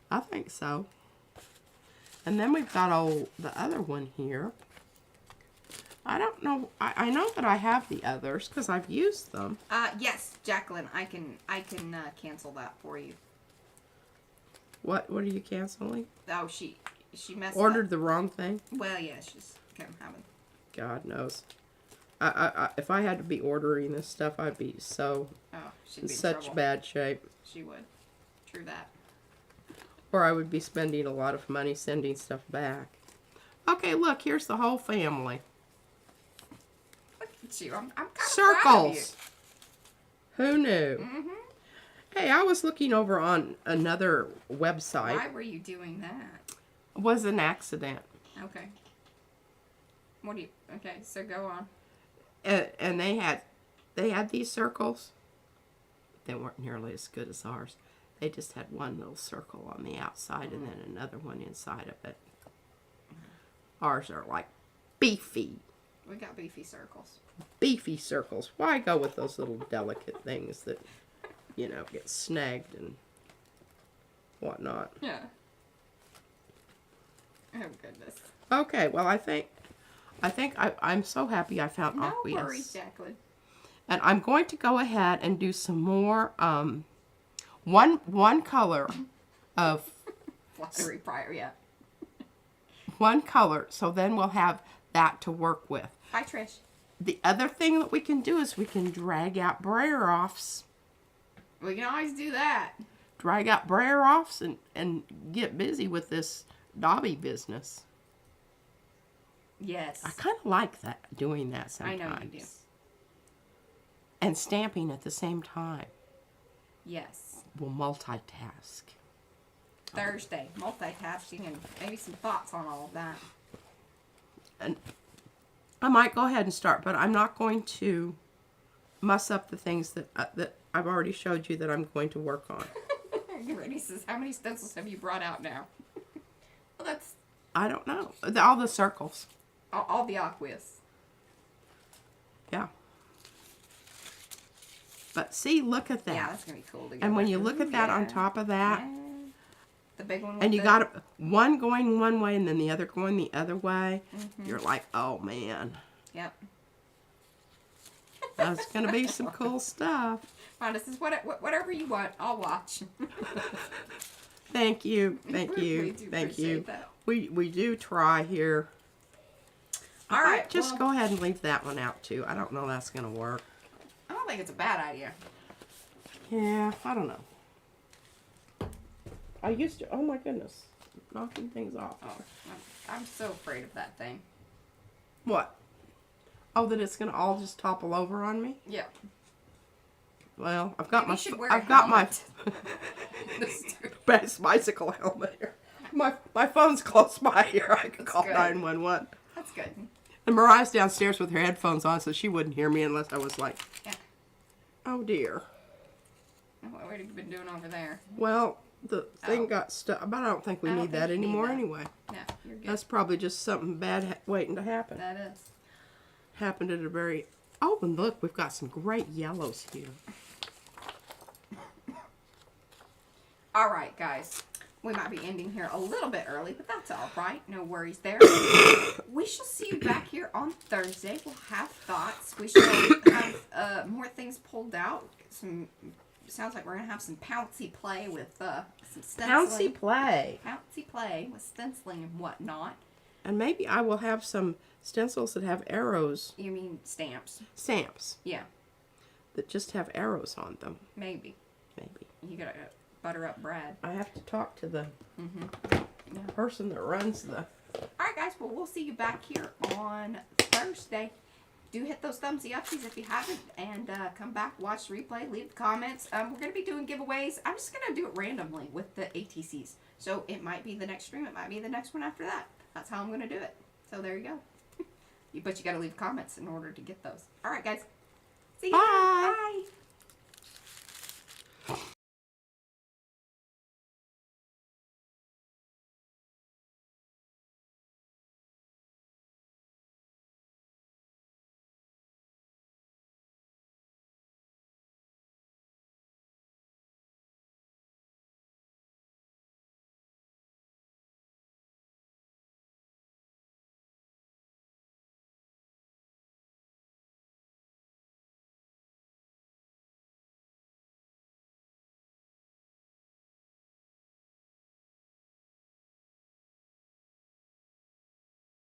I think so. And then we've got the other one here. I don't know. I know that I have the others because I've used them. Yes, Jacqueline, I can cancel that for you. What are you canceling? Oh, she messed Ordered up. the wrong thing? Well, yeah, she's kind of having. God knows. If I had to be ordering this stuff, I'd be so She'd in be in such trouble. bad shape. She would. True that. Or I would be spending a lot of money sending stuff back. Okay, look, here's the whole family. Look at you. I'm kind of proud of you. Circles. Who knew? Hey, I was looking over on another website. Why were you doing that? It was an accident. Okay. What do you? Okay, so go on. And they had these circles. They weren't nearly as good as ours. They just had one little circle on the outside and then another one inside of it. Ours are like beefy. We got beefy circles. Beefy circles. Why go with those little delicate things that, you know, get snagged and whatnot? Yeah. Oh goodness. Okay, well I think I'm so happy I found No aqueous. worries, Jacqueline. And I'm going to go ahead and do some more one color of Flattery prior, yeah. one color, so then we'll have that to work with. Hi, Trish. The other thing that we can do is we can drag out Brayer offs. We can always do that. Drag out Brayer offs and get busy with this Dobby business. Yes. I kind of like that, doing that I sometimes. know you do. And stamping at the same time. Yes. We'll multitask. Thursday, multitasking and maybe some thoughts on all of that. And I might go ahead and start, but I'm not going to muss up the things that I've already showed you that I'm going to work on. Randy says, how many stencils have you brought out now? Well, that's... I don't know. All the circles. All the aqueous. Yeah. But see, look at that. Yeah, that's going to be cool to go And when with. you look at that on top of that, Yeah. The big one. and you with got one going one way and then the other going the other way, you're like, oh man, Yep. that's going to be some cool stuff. Rhonda says, whatever you want, I'll watch. Thank you. Thank We you. do Thank you. appreciate that. We do try here. All right. Just well, go ahead and leave that one out too. I don't know that's going to work. I don't think it's a bad idea. Yeah, I don't know. I used to, oh my goodness, knocking things off. Oh, I'm so afraid of that thing. What? Oh, that it's going to all just topple over on me? Yeah. Well, I've got Maybe my, you should wear I've a got my helmet. best bicycle helmet here. My phone's close by here. I can call good. 911. That's good. And Mariah's downstairs with her headphones on, so she wouldn't hear me unless I was like, Yeah. oh dear. What have you been doing over there? Well, the thing Oh. got stuck, but I don't think we I don't need think that you need anymore that. anyway. No, you're good. That's probably just something bad waiting to happen. That is. Happened at a very... Oh, and look, we've got some great yellows here. All right, guys. we might be ending here a little bit early, but that's all right. No worries there. We shall see you back here on Thursday. We'll have thoughts. We shall have more things pulled out. Sounds like we're going to have some pouncy play with some stenciling. Pouncy play with stenciling and whatnot. And maybe I will have some stencils that have arrows. You mean stamps? Stamps. Yeah. That just have arrows on them. Maybe. Maybe. You got to butter up Brad. I have to talk to the Yeah. person that runs the... Alright guys, well we'll see you back here on Thursday. Do hit those thumbsy upsies if you haven't, and come back, watch the replay, leave the comments. We're going to be doing giveaways. I'm just going to do it randomly with the ATCs. So it might be the next stream, it might be the next one after that. That's how I'm going to do it. So there you go. But you got to leave comments in order to get those. Alright guys. See you. Bye. Bye.